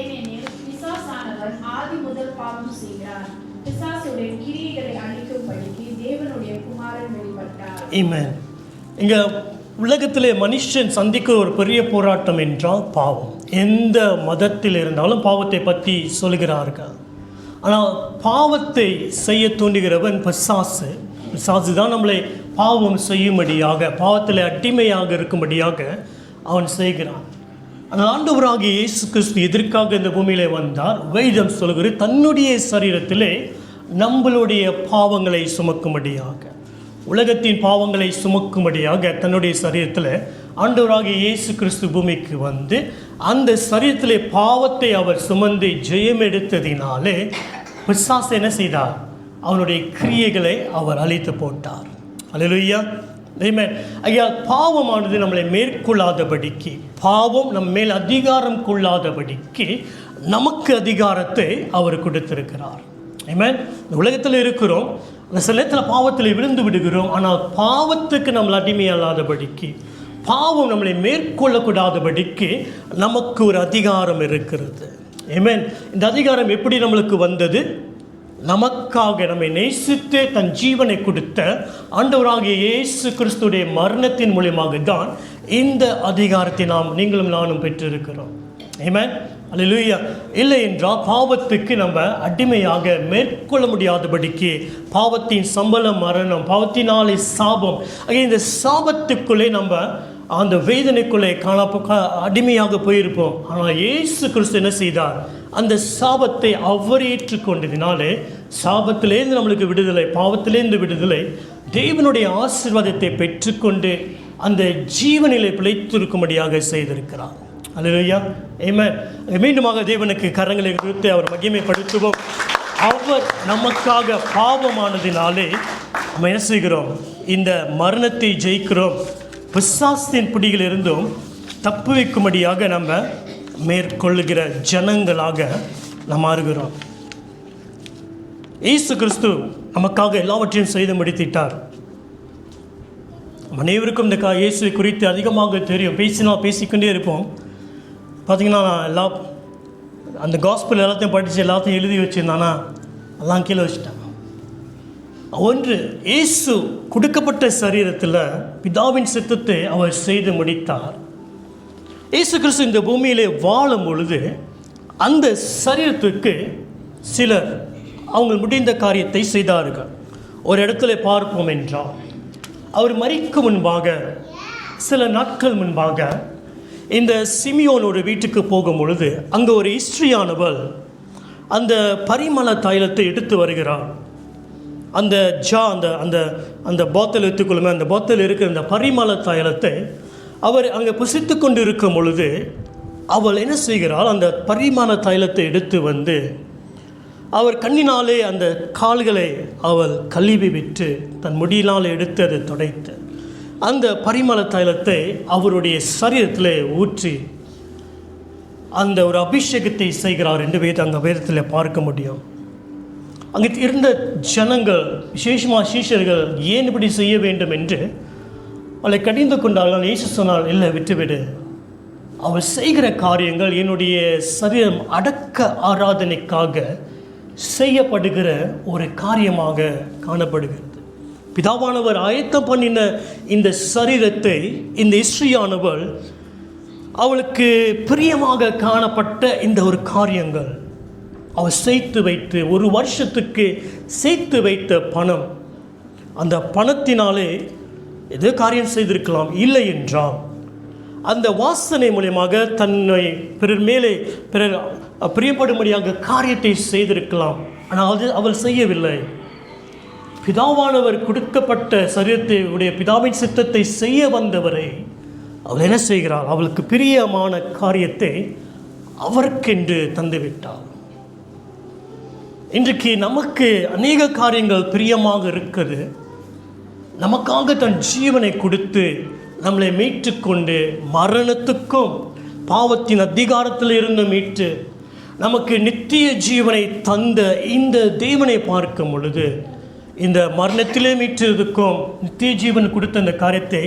ஏனெனில் பிசாசானவன் ஆதி முதல் பாவம் செய்கிறார். பிசாசுடைய கிரியைகளை அழிக்கும்படிக்கு தேவனுடைய குமாரன் வெளிப்பட்டார். ஆமென். இங்க உலகத்திலே மனுஷன் சந்திக்கிற ஒரு பெரிய போராட்டம் என்றால் பாவம். எந்த மதத்தில் இருந்தாலும் பாவத்தை பற்றி சொல்கிறார்கள். ஆனால் பாவத்தை செய்ய தூண்டுகிறவன் பிசாசு. பிசாசு தான் நம்மளை பாவம் செய்யும்படியாக, பாவத்தில் அடிமையாக இருக்கும்படியாக அவன் செய்கிறான். ஆனால் ஆண்டவராகிய இயேசு கிறிஸ்து எதற்காக இந்த பூமியிலே வந்தார்? வேதம் சொல்கிறது, தன்னுடைய சரீரத்திலே நம்மளுடைய பாவங்களை சுமக்கும்படியாக, உலகத்தின் பாவங்களை சுமக்கும்படியாக தன்னுடைய சரீரத்தில் ஆண்டவராகிய இயேசு கிறிஸ்து பூமிக்கு வந்து அந்த சரீரத்திலே பாவத்தை அவர் சுமந்து ஜெயம் எடுத்ததினாலே பிசாசு என்ன செய்தார்? அவனுடைய கிரியைகளை அவர் அழித்து போட்டார். அல்லேலூயா. ஆமென். ஐயா, பாவமானது நம்மளை மேற்கொள்ளாதபடிக்கு, பாவம் நம்ம மேல் அதிகாரம் கொள்ளாதபடிக்கு நமக்கு அதிகாரத்தை அவர் கொடுத்திருக்கிறார். ஆமென். இந்த உலகத்தில் இருக்கிறோம், அந்த சில நேரத்தில் பாவத்தில் விழுந்து விடுகிறோம். ஆனால் பாவத்துக்கு நம்மளை அடிமையல்லாதபடிக்கு, பாவம் நம்மளை மேற்கொள்ளக்கூடாதபடிக்கு நமக்கு ஒரு அதிகாரம் இருக்கிறது. ஆமென். இந்த அதிகாரம் எப்படி நம்மளுக்கு வந்தது? நமக்காக நம்மை நேசித்து தன் ஜீவனை கொடுத்த ஆண்டவராகிய இயேசு கிறிஸ்துடைய மரணத்தின் மூலியமாக தான் இந்த அதிகாரத்தை நீங்களும் நானும் பெற்றிருக்கிறோம். ஆமென். அல்லேலூயா. இல்லை என்றால் பாவத்துக்கு நம்ம அடிமையாக மேற்கொள்ள முடியாதபடிக்கு, பாவத்தின் சம்பளம் மரணம், பாவத்தினாலே சாபம், இந்த சாபத்துக்குள்ளே நம்ம அந்த வேதனைக்குள்ளே அடிமையாக போயிருப்போம். ஆனால் இயேசு கிறிஸ்து என்ன செய்தார்? அந்த சாபத்தை அவர் ஏற்றுக்கொண்டதினாலே சாபத்திலேருந்து நம்மளுக்கு விடுதலை, பாவத்திலேருந்து விடுதலை, தேவனுடைய ஆசீர்வாதத்தை பெற்றுக்கொண்டு அந்த ஜீவனிலை பிழைத்திருக்கும்படியாக செய்திருக்கிறார். அல்லேலூயா. ஆமென். மீண்டுமாக தேவனுக்கு கரங்களை கொடுத்து அவர் மகிமைப்படுத்துவோம். அவர் நமக்காக பாவமானதினாலே நம்ம என்ன செய்கிறோம்? இந்த மரணத்தை ஜெயிக்கிறோம். பிசாசின் பிடியிலிருந்தும் தப்பு வைக்கும்படியாக நம்ம மேற்கொள்ளுகிற ஜனங்களாக நாம் மாறுகிறோம். இயேசு கிறிஸ்து நமக்காக எல்லாவற்றையும் செய்து முடித்திட்டார். அனைவருக்கும் இந்த இயேசுவை குறித்து அதிகமாக தெரியும். பேசிக்கொண்டே இருப்போம். பார்த்திங்கன்னா நான் அந்த காஸ்பிள் எல்லாத்தையும் படித்து எல்லாத்தையும் எழுதி வச்சுருந்தானா எல்லாம் கீழே வச்சுட்டேன். ஒன்று, இயேசு கொடுக்கப்பட்ட சரீரத்தில் பிதாவின் சித்தத்தை அவர் செய்து முடித்தார். இயேசு கிறிஸ்து இந்த பூமியிலே வாழும் பொழுது அந்த சரீரத்துக்கு சிலர் அவங்க முடிந்த காரியத்தை செய்தார்கள். ஒரு இடத்துல பார்ப்போம் என்றால், அவர் மரிக்கும் முன்பாக சில நாட்கள் முன்பாக இந்த சிமியோன் ஒரு வீட்டுக்கு போகும் பொழுது அங்கே ஒரு ஸ்திரீயானவள் அந்த பரிமள தைலத்தை எடுத்து வருகிறார். அந்த அந்த பாத்தல் எடுத்துக்கொள்ளுமே, அந்த பாத்தல் இருக்கிற அந்த பரிமள தைலத்தை அவர் அங்கே புசித்து கொண்டு இருக்கும் பொழுது அவள் என்ன செய்கிறாள்? அந்த பரிமள தைலத்தை எடுத்து வந்து அவர் கண்ணினாலே அந்த கால்களை அவள் கழுவி விட்டு தன் முடியினால் எடுத்து அதை துடைத்து அந்த பரிமள தைலத்தை அவருடைய சரீரத்தில் ஊற்றி அந்த ஒரு அபிஷேகத்தை செய்கிறார் என்று அந்த வேதத்தில் பார்க்க முடியும். அங்கே இருந்த ஜனங்கள், விசேஷமாக சீஷர்கள், ஏன் இப்படி செய்ய வேண்டும் என்று அவளை கடிந்து கொண்டார்கள். இயேசு சொன்னால், இல்லை, விட்டுவிடு. அவள் செய்கிற காரியங்கள் என்னுடைய சரீரம் அடக்க ஆராதனைக்காக செய்யப்படுகிற ஒரு காரியமாக காணப்படுகிறது. பிதாவானவர் ஆயத்தம் பண்ணின இந்த சரீரத்தை இந்த ஸ்ரீயானவள் அவளுக்கு பிரியமாக காணப்பட்ட இந்த ஒரு காரியங்கள் அவள் சேர்த்து வைத்து, ஒரு வருஷத்துக்கு சேர்த்து வைத்த பணம், அந்த பணத்தினாலே எது காரியம் செய்திருக்கலாம். இல்லை என்றால் அந்த வாசனை மூலியமாக தன்னை பிறர் மேலே பிறர் பிரியப்படும்படியாக காரியத்தை செய்திருக்கலாம். ஆனால் அது அவள் செய்யவில்லை. பிதாவானவர் கொடுக்கப்பட்ட சரீரத்தை உடைய பிதாவின் சித்தத்தை செய்ய வந்தவரை அவள் என்ன செய்கிறாள்? அவளுக்கு பிரியமான காரியத்தை அவருக்கென்று தந்துவிட்டாள். இன்றைக்கு நமக்கு அநேக காரியங்கள் பிரியமாக இருக்குது. நமக்காக தன் ஜீவனை கொடுத்து நம்மளை மீட்டு கொண்டு மரணத்துக்கும் பாவத்தின் அதிகாரத்தில் இருந்து மீட்டு நமக்கு நித்திய ஜீவனை தந்த இந்த தேவனை பார்க்கும் பொழுது, இந்த மரணத்திலே மீட்டதுக்கும் நித்திய ஜீவன் கொடுத்த அந்த காரியத்தை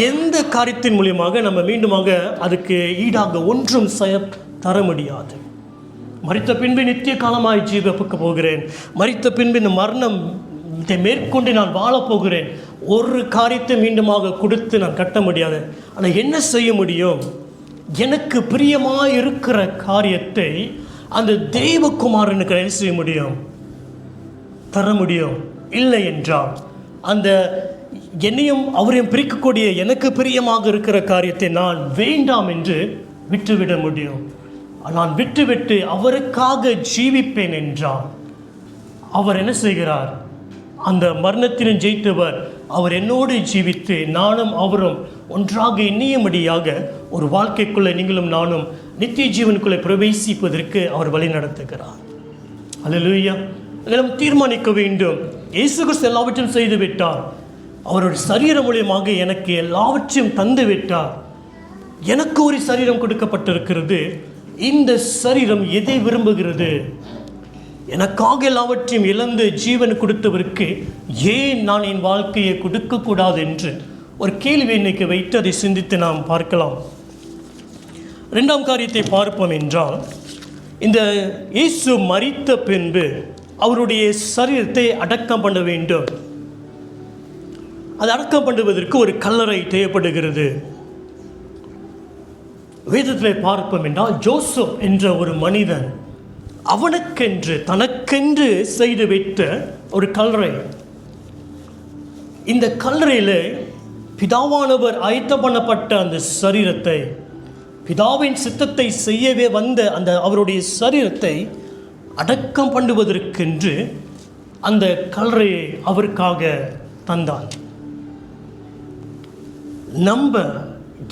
எந்த காரியத்தின் மூலியமாக நம்ம மீண்டுமாக அதுக்கு ஈடாக ஒன்றும் தர முடியாது. மரித்த பின்பு நித்திய காலமாய் ஜீவிக்க போகிறேன், மரித்த பின்பு இந்த மரணம் மேற்கொண்டு நான் வாழப்போகிறேன், ஒரு காரியத்தை மீண்டுமாக கொடுத்து நான் கட்ட முடியாது. ஆனால் என்ன செய்ய முடியும்? எனக்கு பிரியமாக இருக்கிற காரியத்தை அந்த தெய்வகுமாரனுக்கு என்ன செய்ய முடியும்? தர முடியும். இல்லை என்றால் அந்த என்னையும் அவரையும் பிரிக்கக்கூடிய எனக்கு பிரியமாக இருக்கிற காரியத்தை நான் வேண்டாம் என்று விட்டுவிட முடியும். நான் விட்டுவிட்டு அவருக்காக ஜீவிப்பேன் என்றால் அவர் என்ன செய்கிறார்? அந்த மரணத்திலும் ஜெயித்தவர் அவர் என்னோடு ஜீவித்து நானும் அவரும் ஒன்றாக இணையும்படியாக ஒரு வாழ்க்கைக்குள்ளே நீங்களும் நானும் நித்திய ஜீவனுக்குள்ளே பிரவேசிப்பதற்கு அவர் வழி நடத்துகிறார். அல்லேலூயா. நாம் தீர்மானிக்க வேண்டும். இயேசு கிறிஸ்து எல்லாவற்றையும் செய்து விட்டார். அவருடைய சரீரம் மூலியமாக எனக்கு எல்லாவற்றையும் தந்து விட்டார். எனக்கு ஒரு சரீரம் கொடுக்கப்பட்டிருக்கிறது. இந்த சரீரம் எதை விரும்புகிறது? எனக்காக எல்லாவற்றையும் இழந்து ஜீவன் கொடுத்தவருக்கு ஏன் நான் என் வாழ்க்கையை கொடுக்கக்கூடாது என்று ஒரு கேள்வி இன்னைக்கு வைத்து அதை சிந்தித்து நாம் பார்க்கலாம். இரண்டாம் காரியத்தை பார்ப்போம் என்றால், இந்த இயேசு மரித்த பின்பு அவருடைய சரீரத்தை அடக்கம் பண்ண வேண்டும். அது அடக்கம் பண்ணுவதற்கு ஒரு கல்லறை தேவைப்படுகிறது. வேதத்தில் பார்ப்போம் என்றால், ஜோசப் என்ற ஒரு மனிதன் அவனுக்கென்று தனக்கென்று செய்து வைத்த ஒரு கல்லறை. இந்த கல்லறையில் பிதாவானவர் ஆயத்தம் பண்ணப்பட்ட அந்த சரீரத்தை, பிதாவின் சித்தத்தை செய்யவே வந்த அந்த அவருடைய சரீரத்தை அடக்கம் பண்ணுவதற்கென்று அந்த கல்லறையை அவருக்காக தந்தார். நம்ம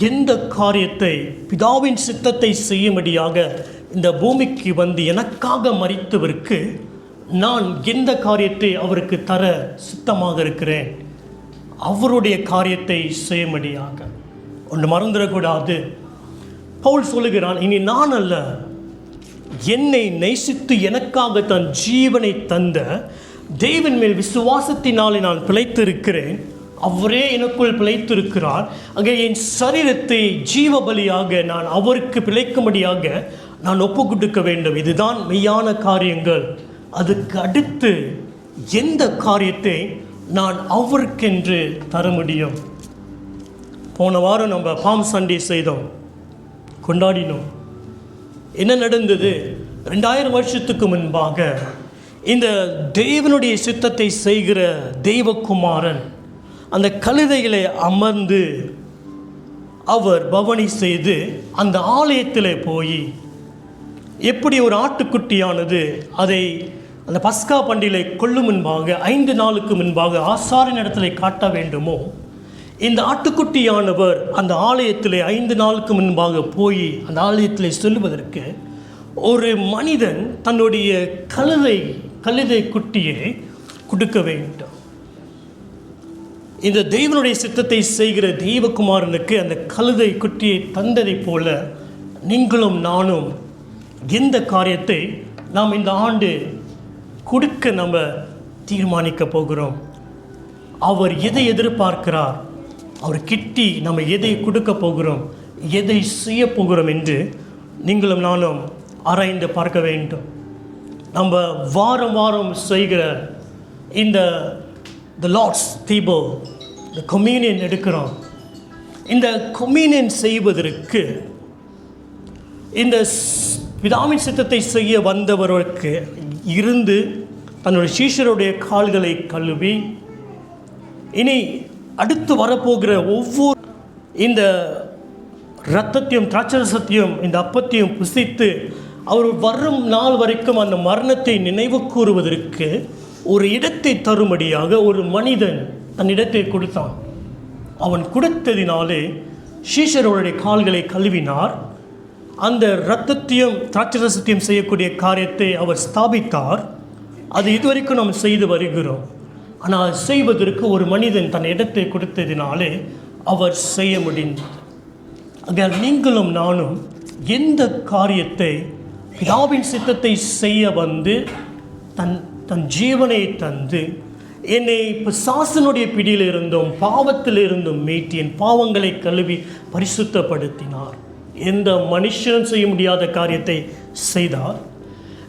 எந்த காரியத்தை பிதாவின் சித்தத்தை செய்யும்படியாக இந்த பூமிக்கு வந்து எனக்காக மரித்தவருக்கு நான் எந்த காரியத்தை அவருக்கு தர சித்தமாக இருக்கிறேன்? அவருடைய காரியத்தை செய்யும்படியாக. ஒன்று மறந்துடக்கூடாது. பவுல் சொல்லுகிறான், இனி நான் அல்ல, என்னை நேசித்து எனக்காக தன் ஜீவனை தந்த தேவன் மேல் விசுவாசத்தினாலே நான் பிழைத்திருக்கிறேன். அவரே எனக்குள் பிழைத்திருக்கிறார். அங்கே என் சரீரத்தை ஜீவ பலியாக நான் அவருக்கு பிழைக்கும்படியாக நான் ஒப்பு கொடுக்க வேண்டும். இதுதான் மெய்யான காரியங்கள். அதுக்கு அடுத்து எந்த காரியத்தை நான் அவருக்கென்று தர முடியும்? போன வாரம் நம்ம பாம் சண்டே செய்தோம், கொண்டாடினோம். என்ன நடந்தது? 2000 வருஷத்துக்கு முன்பாக இந்த தேவனுடைய சித்தத்தை செய்கிற தெய்வகுமாரன் அந்த கழுதைகளை அமர்ந்து அவர் பவனி செய்து அந்த ஆலயத்தில் போய் எப்படி ஒரு ஆட்டுக்குட்டியானது அதை அந்த பஸ்கா பண்டிகை கொள்ளும் முன்பாக 5 நாளுக்கு முன்பாக ஆசாரின் இடத்துல காட்ட வேண்டுமோ, இந்த ஆட்டுக்குட்டியானவர் அந்த ஆலயத்தில் 5 நாளுக்கு முன்பாக போய் அந்த ஆலயத்தில் சொல்லுவதற்கு ஒரு மனிதன் தன்னுடைய கழுதை குட்டியை கொடுக்க வேண்டும். இந்த தெய்வனுடைய சித்தத்தை செய்கிற தெய்வகுமாரனுக்கு அந்த கழுதை குட்டியை தந்ததைப் போல நீங்களும் நானும் எந்த காரியத்தை நாம் இந்த ஆண்டு கொடுக்க நம்ம தீர்மானிக்க போகிறோம். அவர் எதை எதிர்பார்க்கிறார், அவர் கிட்டி நம்ம எதை கொடுக்க போகிறோம், எதை செய்ய போகிறோம் என்று நீங்களும் நானும் ஆராய்ந்து பார்க்க வேண்டும். நம்ம வாரம் வாரம் செய்கிற இந்த த லார்ட்ஸ் டேபிள், இந்த கம்யூனியன் எடுக்கிறோம். இந்த கம்யூனியன் செய்வதற்கு இந்த பிதாவின் சித்தத்தை செய்ய வந்தவருக்கு இருந்து தன்னுடைய சீஷருடைய கால்களை கழுவி, இனி அடுத்து வரப்போகிற ஒவ்வொரு இந்த இரத்தத்தையும் திராட்சரசத்தையும் இந்த அப்பத்தையும் புசித்து அவர் வரும் நாள் வரைக்கும் அந்த மரணத்தை நினைவு கூறுவதற்கு ஒரு இடத்தை தரும்படியாக ஒரு மனிதன் தன் இடத்தை கொடுத்தான். அவன் கொடுத்ததினாலே சீஷருடைய கால்களை கழுவினார். அந்த இரத்தத்தையும் திராட்சரசத்தையும் செய்யக்கூடிய காரியத்தை அவர் ஸ்தாபித்தார். அது இதுவரைக்கும் நாம் செய்து வருகிறோம். ஆனால் செய்வதற்கு ஒரு மனிதன் தன் இடத்தை கொடுத்ததினாலே அவர் செய்ய முடிந்தது. ஆக நீங்களும் நானும் எந்த காரியத்தை பிதாவின் சித்தத்தை செய்ய வந்து தன் ஜீவனை தந்து என்னை பிசாசனுடைய பிடியில் இருந்தும் பாவத்தில் இருந்தும் மீட்டி என் பாவங்களை கழுவி பரிசுத்தப்படுத்தினார். எந்த மனுஷனும் செய்ய முடியாத காரியத்தை செய்தார்.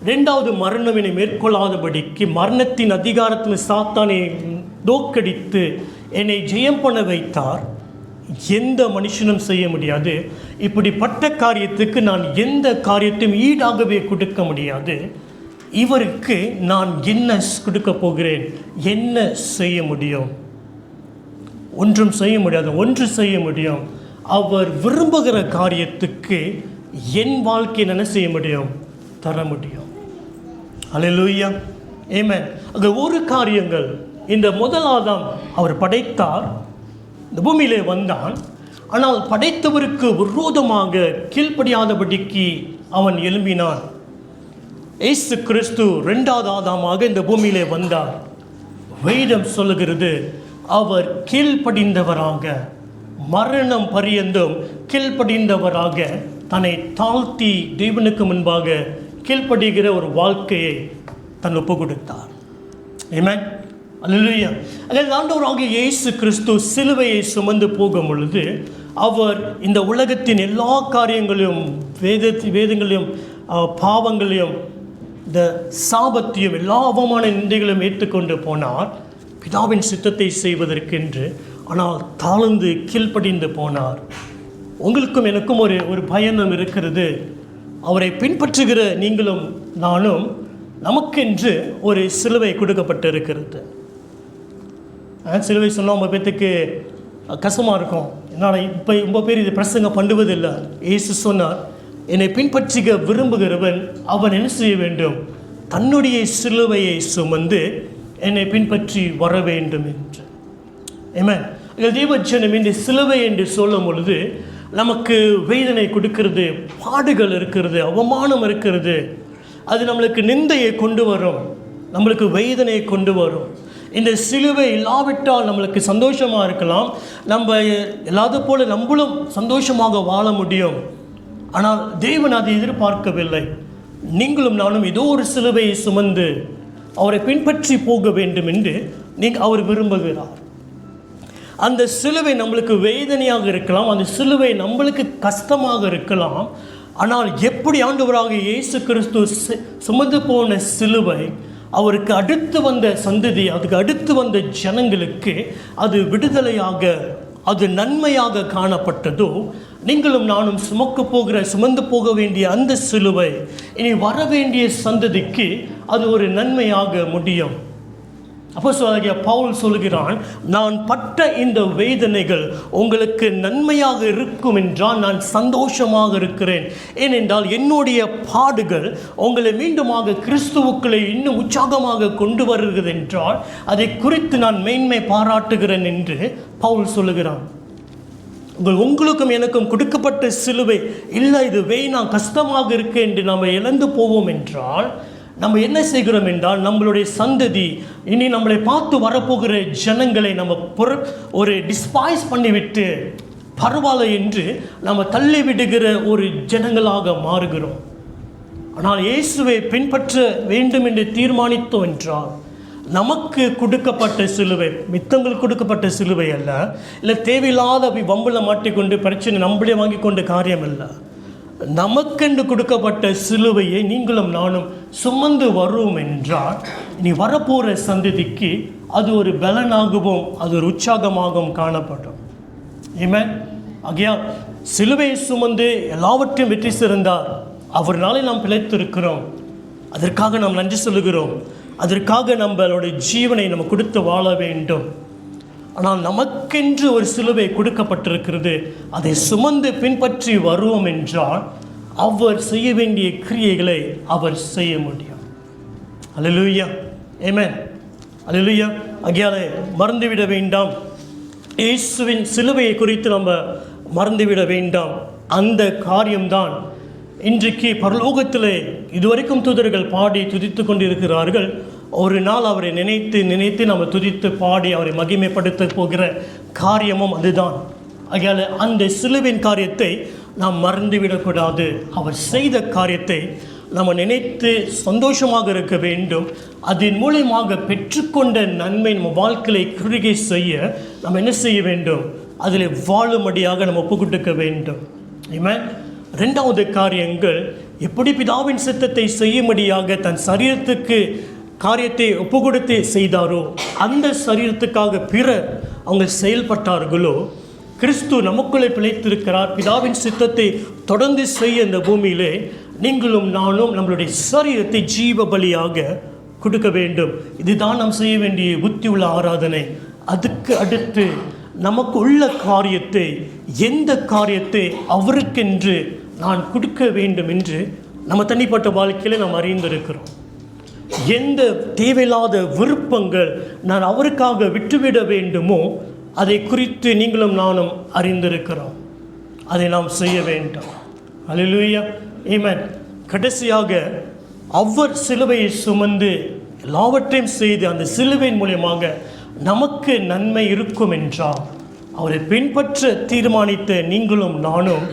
இரண்டாவது, மரணவினை மேற்கொள்ளாதபடிக்கு மரணத்தின் அதிகாரத்தில் சாத்தானை தோக்கடித்து என்னை ஜெயம் பண்ண வைத்தார். எந்த மனுஷனும் செய்ய முடியாது. இப்படிப்பட்ட காரியத்துக்கு நான் எந்த காரியத்தையும் ஈடாகவே கொடுக்க முடியாது. இவருக்கு நான் என்ன கொடுக்க போகிறேன், என்ன செய்ய முடியும்? ஒன்றும் செய்ய முடியாது. ஒன்று செய்ய முடியும், அவர் விரும்புகிற காரியத்துக்கு என் வாழ்க்கையை என்ன செய்ய முடியும், தர முடியும். அல்லேலூயா, ஆமென். அங்கே ஒரு காரியங்கள், இந்த முதல் ஆதாம் அவர் படைத்தார், இந்த பூமியிலே வந்தான். ஆனால் படைத்தவருக்கு விரோதமாக கீழ்ப்படியாதபடிக்கு அவன் எழும்பினான். இயேசு கிறிஸ்து இரண்டாவது ஆதாமாக இந்த பூமியிலே வந்தார். வேதம் சொல்லுகிறது, அவர் கீழ்ப்படிந்தவராக, மரணம் பரியந்தும் கீழ்ப்படிந்தவராக தன்னை தாழ்த்தி தேவனுக்கு முன்பாக கீழ்ப்படுகிற ஒரு வாழ்க்கையை தன் ஒப்பு கொடுத்தார். ஆமென், அல்லேலூயா. அதாவது ஆண்டவராகிய இயேசு கிறிஸ்து சிலுவையை சுமந்து போகும் பொழுது அவர் இந்த உலகத்தின் எல்லா காரியங்களையும் வேதங்களையும் பாவங்களையும் இந்த சாபத்தையும் எல்லா அவமான நிந்தைகளையும் ஏற்றுக்கொண்டு போனார் பிதாவின் சித்தத்தை செய்வதற்கென்று. ஆனால் தாழ்ந்து கீழ்ப்படிந்து போனார். உங்களுக்கும் எனக்கும் ஒரு பயணம் இருக்கிறது. அவரை பின்பற்றுகிற நீங்களும் நானும் நமக்கென்று ஒரு சிலுவை கொடுக்கப்பட்டிருக்கிறது. சிலுவை சொன்னால் ரொம்ப பேத்துக்கு கஷ்டமாக இருக்கும். என்னால் இப்போ ரொம்ப பேர் இது பிரசங்கம் பண்ணுவதில்லை. இயேசு சொன்னார், என்னை பின்பற்றிக்க விரும்புகிறவன் அவன் என்ன செய்ய வேண்டும், தன்னுடைய சிலுவையை சுமந்து என்னை பின்பற்றி வர வேண்டும் என்று. ஆமென். தேவஜனம் இந்த சிலுவை என்று சொல்லும் பொழுது நமக்கு வேதனை கொடுக்கிறது, பாடுகள் இருக்கிறது, அவமானம் இருக்கிறது. அது நம்மளுக்கு நிந்தையை கொண்டு வரும், நம்மளுக்கு வேதனையை கொண்டு வரும். இந்த சிலுவை இல்லாவிட்டால் நம்மளுக்கு சந்தோஷமாக இருக்கலாம், நம்ம எல்லாத போல நம்மளும் சந்தோஷமாக வாழ முடியும். ஆனால் தேவன் அதை எதிர்பார்க்கவில்லை. நீங்களும் நானும் ஏதோ ஒரு சிலுவையை சுமந்து அவரை பின்பற்றி போக வேண்டும் என்று அவர் விரும்புகிறார். அந்த சிலுவை நம்மளுக்கு வேதனையாக இருக்கலாம், அந்த சிலுவை நம்மளுக்கு கஷ்டமாக இருக்கலாம். ஆனால் எப்படி ஆண்டவராக இயேசு கிறிஸ்து சுமந்து போன சிலுவை அவருக்கு அடுத்து வந்த சந்ததி, அதுக்கு அடுத்து வந்த ஜனங்களுக்கு அது விடுதலையாக, அது நன்மையாக காணப்பட்டதோ, நீங்களும் நானும் சுமந்து போக வேண்டிய அந்த சிலுவை இனி வர வேண்டிய சந்ததிக்கு அது ஒரு நன்மையாக முடியும். அப்போஸ்தலனாகிய பவுல் சொல்கிறான், நான் பட்ட இந்த வேதனைகள் உங்களுக்கு நன்மையாக இருக்கும் என்றால் நான் சந்தோஷமாக இருக்கிறேன். ஏனென்றால் என்னுடைய பாடுகள் உங்களை மீண்டுமாக கிறிஸ்துவுக்களை இன்னும் உற்சாகமாக கொண்டு வருகிறது என்றால் அதை குறித்து நான் மேன்மை பாராட்டுகிறேன் என்று பவுல் சொல்லுகிறான். உங்களுக்கும் எனக்கும் கொடுக்கப்பட்ட சிலுவை இல்லை, இது வேணாம், கஷ்டமாக இருக்கு என்று நம்ம இழந்து போவோம் என்றால் நம்ம என்ன செய்கிறோம் என்றால், நம்மளுடைய சந்ததி இனி நம்மளை பார்த்து வரப்போகிற ஜனங்களை நம்ம ஒரு டிஸ்பாய்ஸ் பண்ணிவிட்டு பரவாயில்ல என்று நம்ம தள்ளிவிடுகிற ஒரு ஜனங்களாக மாறுகிறோம். ஆனால் இயேசுவை பின்பற்ற வேண்டும் என்று தீர்மானித்தோம் என்றால் நமக்கு கொடுக்கப்பட்ட சிலுவை மித்தங்களுக்கு கொடுக்கப்பட்ட சிலுவை அல்ல, இல்லை தேவையில்லாத வம்பில் மாட்டிக்கொண்டு பிரச்சனை நம்மளே வாங்கி கொண்ட காரியம் அல்ல. நமக்கென்று கொடுக்கப்பட்ட சிலுவையை நீங்களும் நானும் சுமந்து வருவோம் என்றால் இனி வரப்போகிற சந்ததிக்கு அது ஒரு பலனாகவும் அது ஒரு உற்சாகமாகவும் காணப்படும். ஆமென். ஆகையால் சிலுவையை சுமந்து எல்லாவற்றையும் வெற்றி சிறந்தார், அவர்னாலே நாம் பிழைத்திருக்கிறோம். அதற்காக நாம் நன்றி சொல்லுகிறோம். அதற்காக நம்மளுடைய ஜீவனை நம்ம கொடுத்து வாழ வேண்டும். ஆனால் நமக்கென்று ஒரு சிலுவை கொடுக்கப்பட்டிருக்கிறது, அதை சுமந்து பின்பற்றி வருவோம் என்றால் அவர் செய்ய வேண்டிய கிரியைகளை அவர் செய்ய முடியும். அல்லேலூயா, ஆமென், அல்லேலூயா. ஆகையாலே மறந்துவிட வேண்டாம், இயேசுவின் சிலுவையை குறித்து நம்ம மறந்துவிட வேண்டாம். அந்த காரியம்தான் இன்றைக்கு பரலோகத்திலே இதுவரைக்கும் தூதர்கள் பாடி துதித்து கொண்டிருக்கிறார்கள். ஒரு நாள் அவரை நினைத்து நினைத்து நம்ம துதித்து பாடி அவரை மகிமைப்படுத்த போகிற காரியமும் அதுதான். ஆகையால் அந்த சிலுவின் காரியத்தை நாம் மறந்துவிடக்கூடாது. அவர் செய்த காரியத்தை நம்ம நினைத்து சந்தோஷமாக இருக்க வேண்டும். அதன் மூலமாக பெற்றுக்கொண்ட நன்மை நம்ம வாழ்க்கையை கிருகை செய்ய நம்ம என்ன செய்ய வேண்டும்? அதில் வாழும்படியாக நம்ம ஒப்பு கொடுக்க வேண்டும். ஆமென். ரெண்டாவது காரியங்கள், எப்படி பிதாவின் சித்தத்தை செய்யும்படியாக தன் சரீரத்துக்கு காரியத்தை ஒப்பு கொடுத்து செய்தாரோ அந்த சரீரத்துக்காக பிறர் அவங்க செயல்பட்டார்களோ, கிறிஸ்து நமக்குள்ளே பிழைத்திருக்கிறார். பிதாவின் சித்தத்தை தொடர்ந்து செய்ய இந்த பூமியிலே நீங்களும் நானும் நம்மளுடைய சரீரத்தை ஜீவ பலியாக கொடுக்க வேண்டும். இதுதான் நாம் செய்ய வேண்டிய புத்தி உள்ள ஆராதனை. அதுக்கு அடுத்து நமக்கு உள்ள காரியத்தை, எந்த காரியத்தை அவருக்கென்று நான் கொடுக்க வேண்டும் என்று நம்ம தனிப்பட்ட வாழ்க்கையில் நாம் அறிந்திருக்கிறோம். எந்த தேவையில்லாத விருப்பங்கள் நான் அவருக்காக விட்டுவிட வேண்டுமோ அதை குறித்து நீங்களும் நானும் அறிந்திருக்கிறோம். அதை நாம் செய்ய வேண்டும். அல்லேலூயா, ஆமென். கடைசியாக அவர் சிலுவையை சுமந்து எல்லாவற்றையும் செய்து அந்த சிலுவையின் மூலமாக நமக்கு நன்மை இருக்கும் என்றால் அவரை பின்பற்ற தீர்மானித்த நீங்களும் நானும்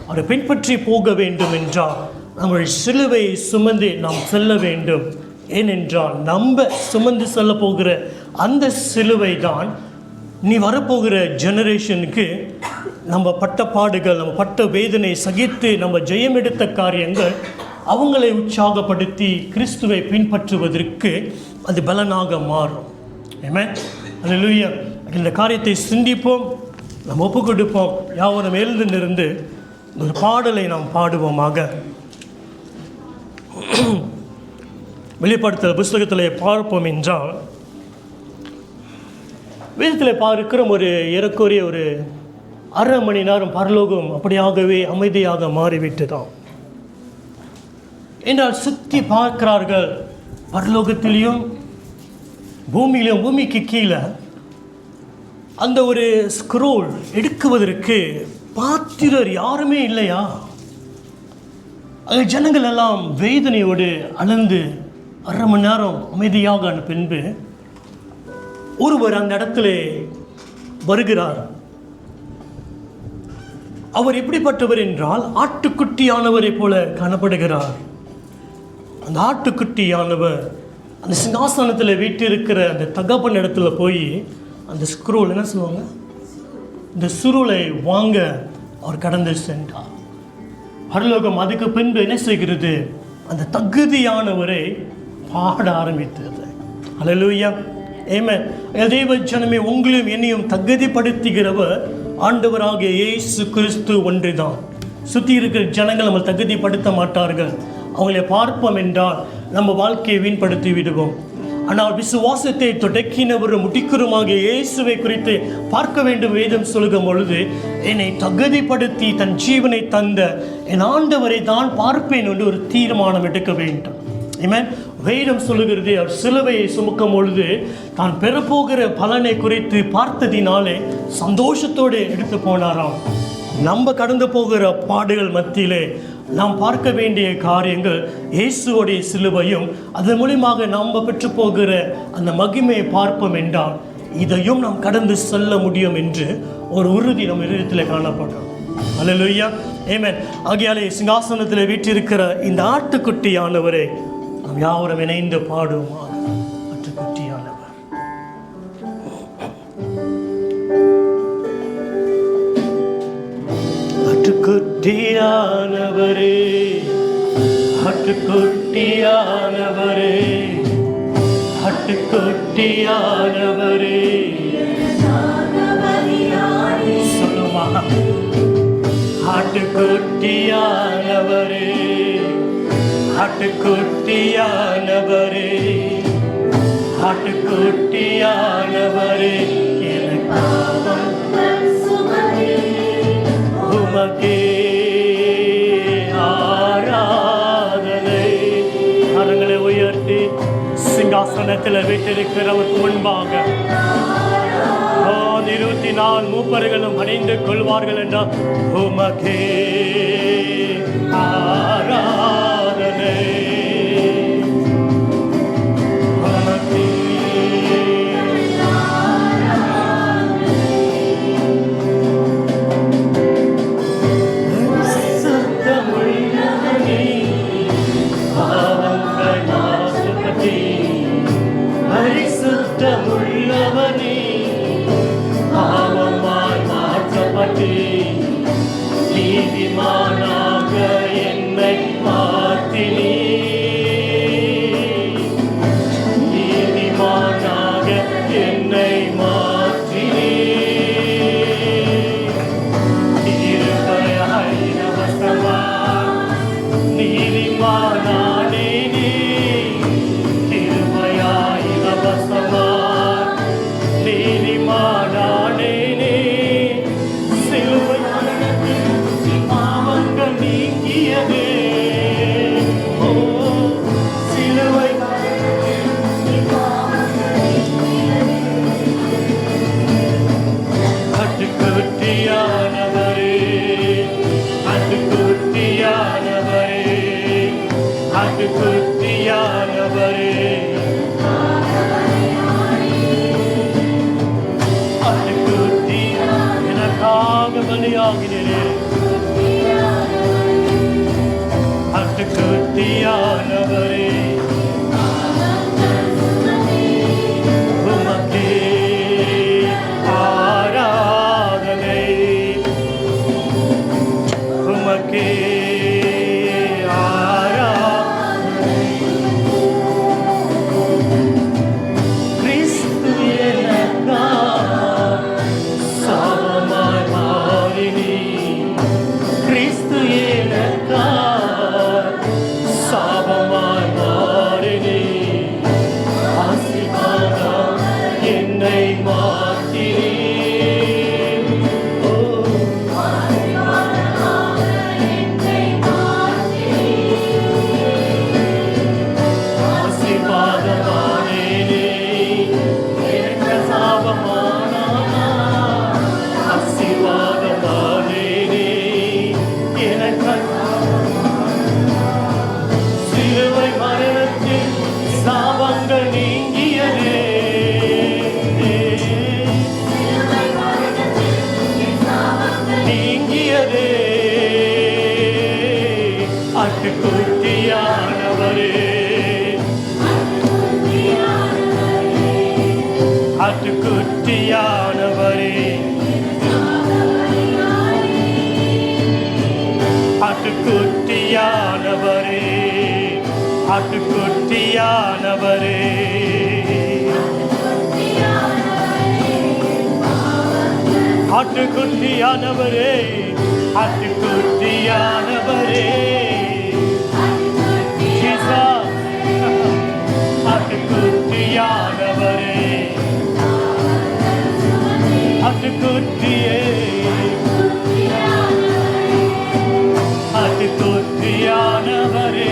அவரை பின்பற்றி போக வேண்டும் என்றால் நம்முடைய சிலுவையை சுமந்து நாம் செல்ல வேண்டும். ஏனென்றால் நம்ம சுமந்து செல்ல போகிற அந்த சிலுவை தான் நீ வரப்போகிற ஜெனரேஷனுக்கு நம்ம பட்ட பாடுகள், நம்ம பட்ட வேதனை சகித்து நம்ம ஜெயம் எடுத்த காரியங்கள் அவங்களை உற்சாகப்படுத்தி கிறிஸ்துவை பின்பற்றுவதற்கு அது பலனாக மாறும். ஆமென், அல்லேலூயா. இந்த காரியத்தை சிந்திப்போம், நம்ம ஒப்பு கொடுப்போம். யாவரும் எழுந்து நின்று ஒரு பாடலை நாம் பாடுவோமாக. வெளிப்படுத்தல் புஸ்தகத்தில் பார்ப்போம் என்றால் வேதத்தில் பார்க்கிற ஒரு ஏறக்குறைய ஒரு அரை மணி நேரம் பரலோகம் அப்படியாகவே அமைதியாக மாறிவிட்டுதான். என்றால் சுற்றி பார்க்கிறார்கள், பரலோகத்திலையும் பூமியிலும் பூமிக்கு கீழே அந்த ஒரு ஸ்க்ரோல் எடுக்குவதற்கு பாத்திரர் யாருமே இல்லையா? அது ஜனங்கள் எல்லாம் வேதனையோடு அழுந்து அரை மணி நேரம் அமைதியாக பின்பு ஒருவர் அந்த இடத்துல வருகிறார். அவர் எப்படிப்பட்டவர் என்றால் ஆட்டுக்குட்டியானவரை போல காணப்படுகிறார். அந்த ஆட்டுக்குட்டியானவர் அந்த சிங்காசனத்தில் வீட்டிருக்கிற அந்த தகப்பன் இடத்துல போய் அந்த ஸ்க்ரோல் என்ன சொல்லுவாங்க, இந்த சுருளை வாங்க அவர் கடந்து சென்றார். பரலோகம் அதுக்கு பின்பு என்ன செய்கிறது? அந்த தகுதியானவரை பாட ஆரம்பித்தது. அல்லேலூயா, ஆமென். தேவ ஜனமே, உங்களையும் என்னையும் தகுதிப்படுத்துகிறவர் ஆண்டவராகிய இயேசு கிறிஸ்து ஒன்றுதான். சுற்றி இருக்கிற ஜனங்கள் நம்ம தகுதிப்படுத்த மாட்டார்கள். அவங்களை பார்ப்போம் என்றால் நம்ம வாழ்க்கையை வீண்படுத்தி விடுவோம். ஆனால் விசுவாசத்தை தொடக்கினவரும் முடிக்கிறோமாகிய இயேசுவை குறித்து பார்க்க வேண்டும். வேதம் சொல்லும் பொழுது, என்னை தகுதிப்படுத்தி தன் ஜீவனை தந்த என் ஆண்டவரை தான் பார்ப்பேன் என்று ஒரு தீர்மானம் எடுக்க வேண்டும். ஆமென். வேதம் சொல்லுகிறது, அவர் சிலுவையை சுமக்கும் பொழுது தான் பெறப்போகிற பலனை குறித்து பார்த்ததினாலே சந்தோஷத்தோடு எடுத்து போனாராம். நம்ம கடந்து போகிற பாடுகள் மத்தியிலே நாம் பார்க்க வேண்டிய காரியங்கள் இயேசுவோடைய சிலுவையும் அதன் மூலியமாக நாம் பெற்று போகிற அந்த மகிமையை பார்ப்போம் என்றால் இதையும் நாம் கடந்து செல்ல முடியும் என்று ஒரு உறுதி நம்ம இதயத்தில் காணப்படுறோம். அல்லேலூயா, ஆமென். ஆகையாலே சிங்காசனத்தில் வீற்றிருக்கிற இந்த ஆட்டுக்குட்டியானவரை நாம் யாவரும் இணைந்து பாடுவோம். ஆட்டுக்குட்டியானவர், ஆட்டுக்குட்டியானவரே, ஆட்டுக்குட்டியானவரே, ஆட்டுக்குட்டியானவரே, சொல்லுமா, ஆட்டுக்குட்டியானவரே, ஆட்டுக்குட்டியானவரே, ஆட்டுக்குட்டியானவரே, எனக்காக உமக்கே ஆராதனை. கரங்களை உயர்த்தி சிங்காசனத்தில் வீட்டிருக்கிறவருக்கு முன்பாக 24 மூப்பர்களும் அணிந்து கொள்வார்கள் என்றால் உமக்கே ஆராதனை. பரிசுத்தமுள்ளவனே, பாவமாய் மாற்றப்பட்டு நீதிமானாக என்னை மாற்றினீ, நீதிமானாக என்னை மாற்றினீ. கிருபையாய் இலவசமாய் நீதிமானானே நீ, கிருபையாய் இலவசமாய் நீதிமானானே நீ. சிலுவை மரணத்தில் பாவங்கள் நீங்கியதே, ஓ சிலுவை ஆட்டுக்குட்டியானவரே, ஆட்டுக்குட்டியானவரே, ஆட்டுக்குட்டியானவரே, ஆட்டுக்குட்டி எனக்காக பலியாகிறே, ஆட்டுக்குட்டியானவரே, உமக்கே ஆராதனை, உமக்கே ஆராதனை. கிறிஸ்து எனக்காக சாபமாய் மாறினீ, கிறிஸ்து எனக்காக சாபமாய் மாறினீ, ஆசீர்வாதம் என்னை மாற்றினீ. ஓ ஆசீர்வாதமானேனே, எனக்கு சாபமானா, ஆசீர்வாதமானேனே, எனக்கு சிலுவை மரணத்தில் சாபங்கள் நீங்கியதே, நீங்கியதே. ஆட்டுக்குட்டியானவரே, ஆட்டுக்குட்டியானவரே, ஆட்டுக்குட்டியானவரே, ஆட்டுக்குட்டியானவரே, ஆட்டுக்குட்டியானவரே, ஆட்டுக்குட்டியானவரே, ஜீசஸ், ஆட்டுக்குட்டியானவரே, ஆட்டுக்குட்டியே, ஆட்டுக்குட்டியானவரே,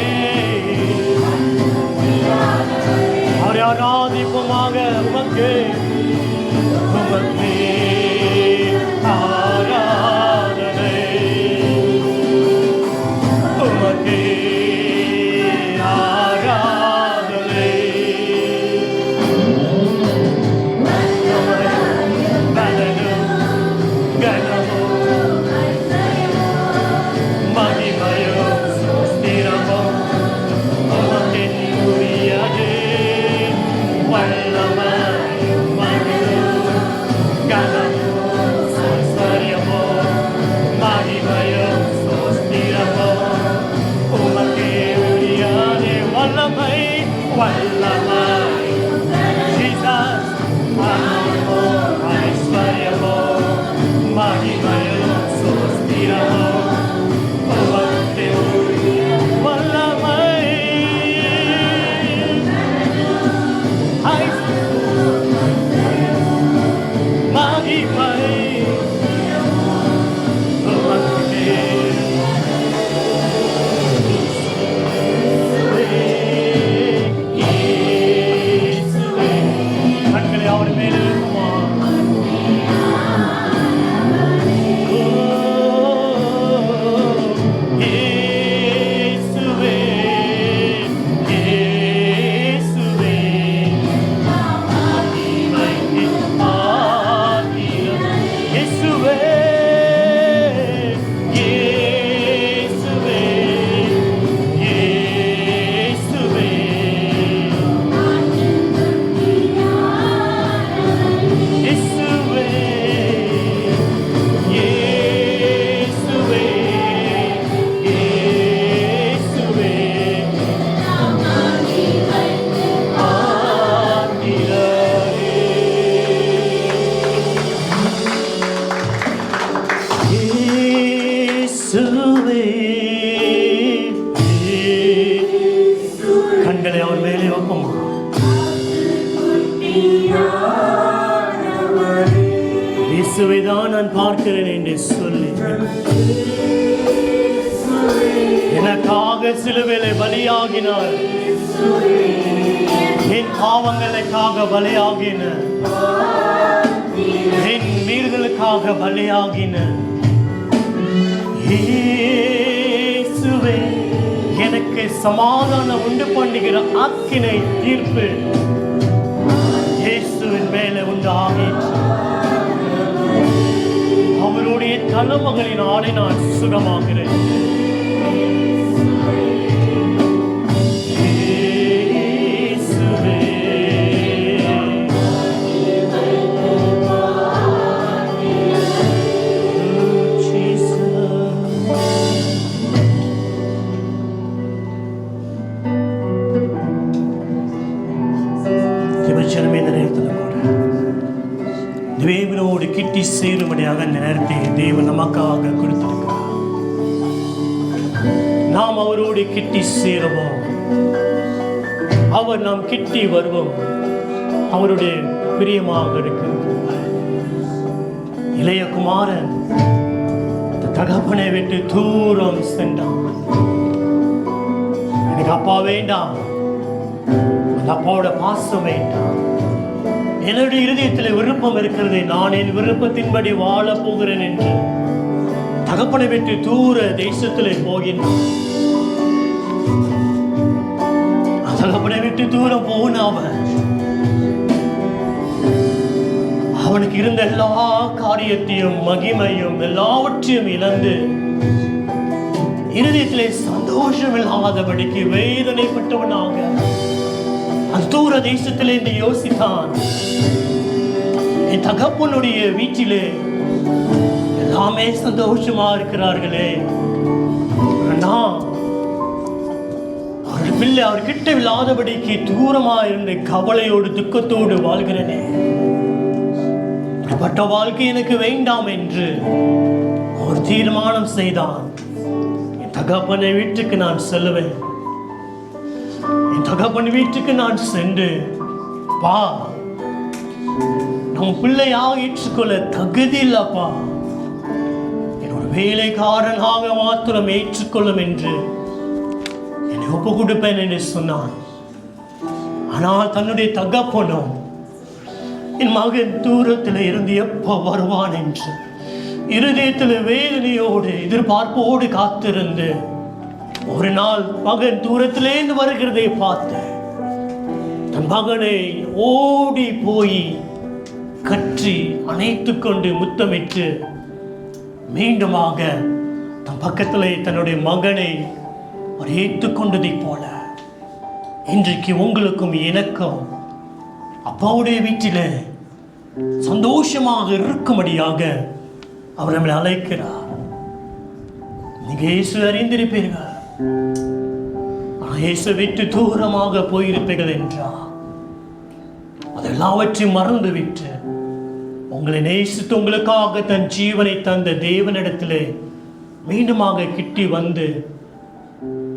தான் நான் பார்க்கிறேன் என்று சொல்லி எனக்காக சிலுவையிலே பலியாகினார். என் பாவங்களுக்காக பலியாகின, என் மீறுதலுக்காக பலியாகின இயேசுவே, எனக்கு சமாதானம் உண்டு பண்ணுகிற ஆக்கினை தீர்ப்பு இயேசுவின் மேலே உண்டு ஆகிற்று. அவருடைய தலைமகளினாலே நான் சுகமாகிறேன். தேவனோடு கிட்டி சேரும்படியாக அந்த நேரத்தை தேவன் நமக்காக கொடுத்திருக்கிறார். நாம் அவரோடு கிட்டி சேருவோம், அவர் நாம் கிட்டி வருவோம். அவருடைய பிரியமாக இருக்கு. இளைய குமாரன் தகப்பனை விட்டு தூரம் சென்றான். எனக்கு அப்பா வேண்டாம், அந்த அப்பாவோட பாசம் வேண்டாம். என்னுடைய இருதயத்தில் விருப்பம் இருக்கிறது, நான் என் விருப்பத்தின்படி வாழ போகிறேன் என்று தகப்பனை விட்டு தூர தேசத்திலே போகின்றான். தகப்பனை விட்டு தூரம் போன அவனுக்கு இருந்த எல்லா காரியத்தையும் மகிமையும் எல்லாவற்றையும் இழந்து இருதயத்திலே சந்தோஷம் இல்லாதபடிக்கு வேதனைப்பட்டவனாக அந்த தூர தேசத்திலே இருந்து யோசித்தான். என் தகப்பனுடைய வீட்டிலே எல்லாமே சந்தோஷமா இருக்கிறார்களே, நான் அவருடைய பிள்ளை அவர் கிட்ட இல்லாதபடிக்கு தூரமா இருந்து கவலையோடு துக்கத்தோடு வாழ்கிறேனே, அப்படிப்பட்ட வாழ்க்கை எனக்கு வேண்டாம் என்று ஒரு தீர்மானம் செய்தான். என் தகப்பனை வீட்டுக்கு நான் செல்லுவேன், என் தகப்பன் வீட்டுக்கு நான் சென்று பா, நம் பிள்ளையாக ஏற்றுக்கொள்ள தகுதி இல்லப்பா, என்னோட வேலைக்காரனாக மாத்திரம் ஏற்றுக்கொள்ளும் என்று என்னை ஒப்பு கொடுப்பேன் என்று சொன்னான். ஆனால் தன்னுடைய தகப்பனும் என் மகன் தூரத்தில் இருந்து எப்போ வருவான் என்று இருதயத்தில் வேதனையோடு எதிர்பார்ப்போடு காத்திருந்து ஒரு நாள் மகன் தூரத்திலேருந்து வருகிறதை பார்த்து தன் மகனை ஓடி போய் கற்றி அணைத்து கொண்டு முத்தமிட்டு மீண்டுமாக தன் பக்கத்திலே தன்னுடைய மகனை அவர் ஏற்றுக்கொண்டதை போல இன்றைக்கு உங்களுக்கும் எனக்கும் அப்பாவுடைய வீட்டில் சந்தோஷமாக இருக்கும்படியாக அவர் நம்மளை அழைக்கிறார். நீங்க இயேசு அறிந்திருப்பீர்கள், ஆனால் இயேசு விட்டு தூரமாக போயிருப்பீர்கள் என்றார். அதெல்லாவற்றையும் மறந்துவிட்டு உங்களை நேசித்து உங்களுக்காக தன் ஜீவனை தந்த தேவனிடத்திலே மீண்டுமாக கிட்டி வந்து,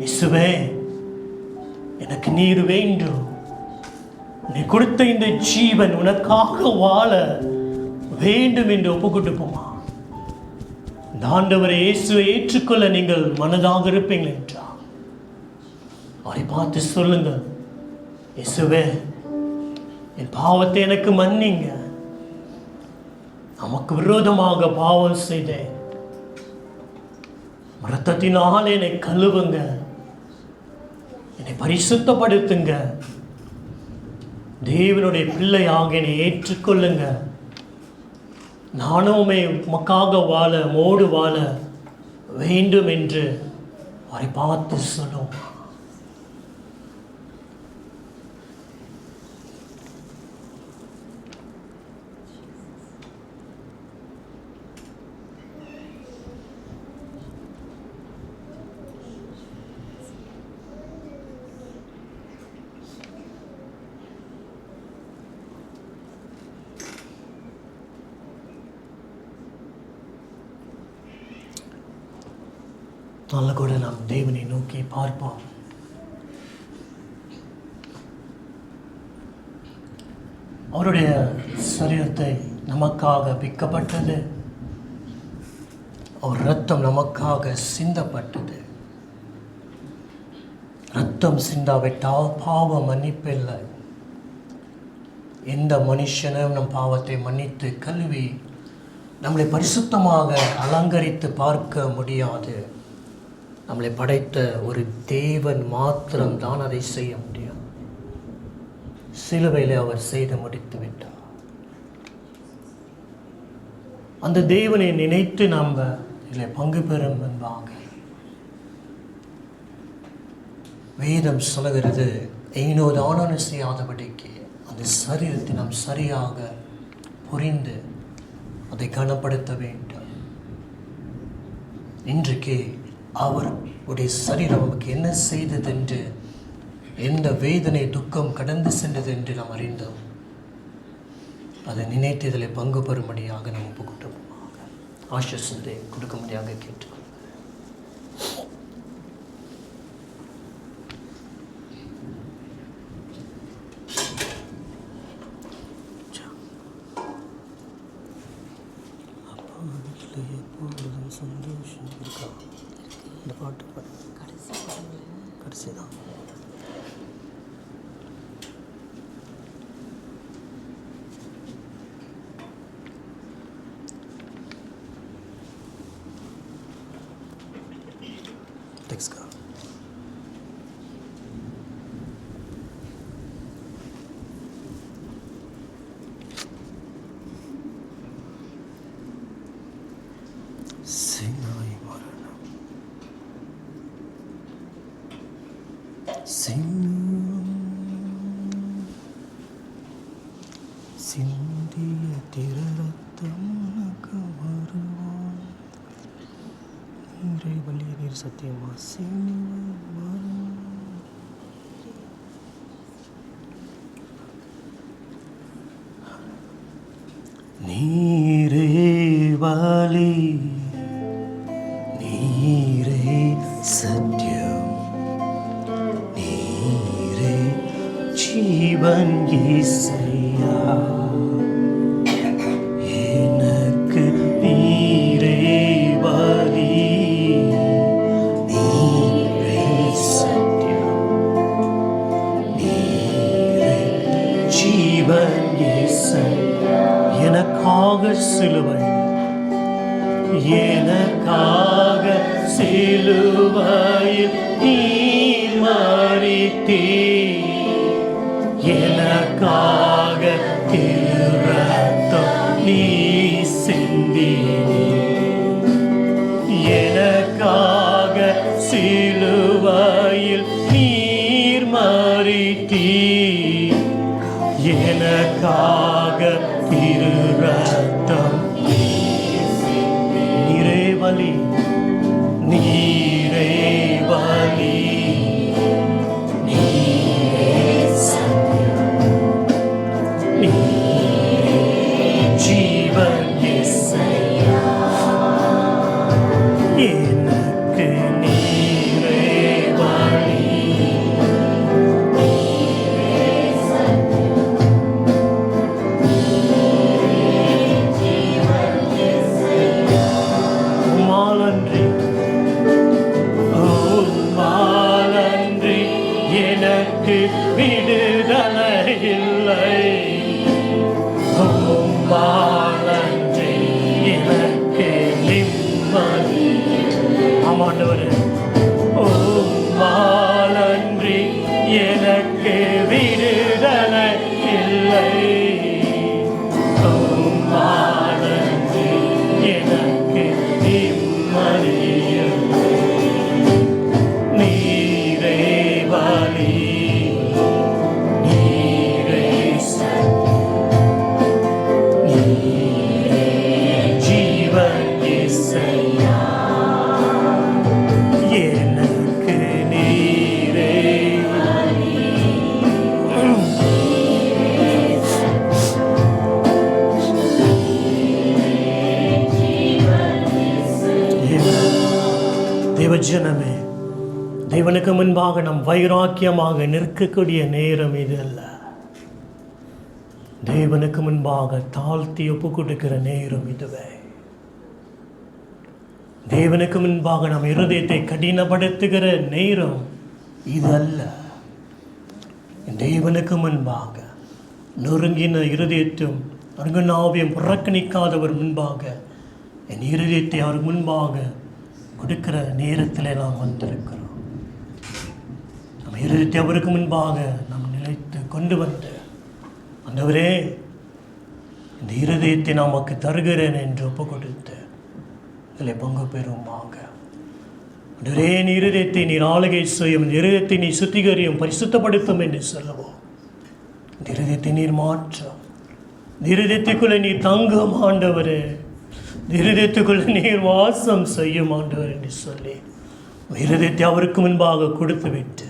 இயேசுவே எனக்கு நீர் வேண்டும், நீ கொடுத்த இந்த ஜீவன் உனக்காக வாழ வேண்டும் என்று ஒப்புக்கொடுப்போமா? இந்த ஆண்டவரை இயேசுவை ஏற்றுக்கொள்ள நீங்கள் மனதாக இருப்பீங்கள் என்றார். அவரை பார்த்து சொல்லுங்கள், இயேசுவே என் பாவத்தை எனக்கு மன்னிங்க, நமக்கு விரோதமாக பாவம் செய்தேன், இரத்தத்தினால் என்னை கழுவுங்க, என்னை பரிசுத்தப்படுத்துங்க, தேவனுடைய பிள்ளையாக என்னை ஏற்றுக்கொள்ளுங்க, நானுமே உமக்காக வாழ மோடு வாழ வேண்டும் என்று அவரை பார்த்து சொல்லும். நல்ல கூட நாம் தேவனை நோக்கி பார்ப்போம். அவருடைய சரீரத்தை நமக்காக பிக்கப்பட்டது அவர் ரத்தம் நமக்காக சிந்தப்பட்டது. ரத்தம் சிந்தாவிட்டால் பாவ மன்னிப்பில்லை. எந்த மனுஷனும் நம் பாவத்தை மன்னித்து கழுவி நம்மளை பரிசுத்தமாக அலங்கரித்து பார்க்க முடியாது. நம்மளை படைத்த ஒரு தேவன் மாத்திரம்தான் அதை செய்ய முடியும். சிலுவையில் அவர் செய்து முடித்து விட்டார். அந்த தேவனை நினைத்து நாம் இதில் பங்கு பெறும் முன்பாக வேதம் சொல்லுகிறது, ஏனோ தானோ செய்யாதபடிக்கு அந்த சரீரத்தை நாம் சரியாக புரிந்து அதை கனப்படுத்த வேண்டும். இன்றைக்கு அவருடைய சரீரம் நமக்கு என்ன செய்தது என்று, எந்த வேதனை துக்கம் கடந்து சென்றது என்று நாம் அறிந்தோம். அதை நினைத்து இதில் பங்கு பெறும்படியாக நாம் ஒப்புக்கொண்டோமாக ஆசிர்வாதத்தை கொடுக்கும்படியாக கேட்டுக்கொள்வோம். எப்பொழுதும் சந்தோஷம் இருக்கா? இந்த பாட்டு கடைசி தான். Thanks God. Sinai Maranam Sindiya Tiraratham Nakavarvan Nire Bali Nir Satyama Sinai Maranam Nire Bali சத்தியம் நீரே ஜீவன் இயேசையா, எனக்கு நீரே வழி, நீரே சத்தியம் நீரே ஜீவன் இயேசையா, எனக்காக சிலுவை, எனக்காக சிலுவையில் நீர் மரித்தீர், எனக்காக திரு ரத்தம் நீர் சிந்தினீர், எனக்காக சிலுவையில் நீர் மரித்தீர், எனக்காக திரு ரத்தம் நீரே வழி, நீரே வழி, நீரே சத்தியம் நீரே ஜீவன் இயேசையா, எனக்கு நீரே வழி, நீரே சத்தியம் நீரே ஜீவன் இயேசையா, உம்மாலன்றி எனக்கு விடுதலை இல்லை, உம்மாலன்றி எனக்கு நிம்மதி. ஆமாண்டவரே, உம்மாலன்றி எனக்கு விடுதலை இல்லை, உம்மாலன்றி எனக்கு நிம்மதி. நீரே வழி, நீரே சத்தியம் நீரே ஜீவன் இயேசையா, எனக்கு நீரே வழி, நீரே ஜீவன் இயேசையா. தேவஜனமே, தேவனுக்கு முன்பாக நாம் வைராக்கியமாக நிற்கக்கூடிய நேரம் இது அல்ல. தேவனுக்கு முன்பாக தாழ்த்தி ஒப்பு கொடுக்கிற நேரம் இதுவே. தேவனுக்கு முன்பாக நம் இருதயத்தை கடினப்படுத்துகிற நேரம் இது அல்ல. தேவனுக்கு முன்பாக நொறுங்கின இருதயத்தையும் அருங்கநாவையும் புறக்கணிக்காதவர் முன்பாக என் இருதயத்தை அவர் முன்பாக கொடுக்கிற நேரத்தில் நாம் வந்திருக்கிறோம். நம்ம இருதயத்தை அவருக்கு முன்பாக நாம் நிலைத்து கொண்டு வந்து, ஆண்டவரே இந்த இருதயத்தை நமக்கு தருகிறேன் என்று ஒப்பு கொடுத்து இதில் பங்கு பெறுமாக. ஆண்டவரே என் இருதயத்தை நீர் ஆளுகை செய்யும், இந்த இருதயத்தை நீ சுத்திகரியும் பரிசுத்தப்படுத்தும் என்று சொல்லுவோம். இந்த இருதயத்தை நீர் மாற்றும், இந்த இருதயத்துக்குள்ளே நீர் தங்கும் ஆண்டவரே, இந்த இருதயத்துக்குள்ளே நீர் வாசம் செய்யும் ஆண்டவர் என்று சொல்லி இருதயத்தை அவருக்கு முன்பாக கொடுத்து விட்டு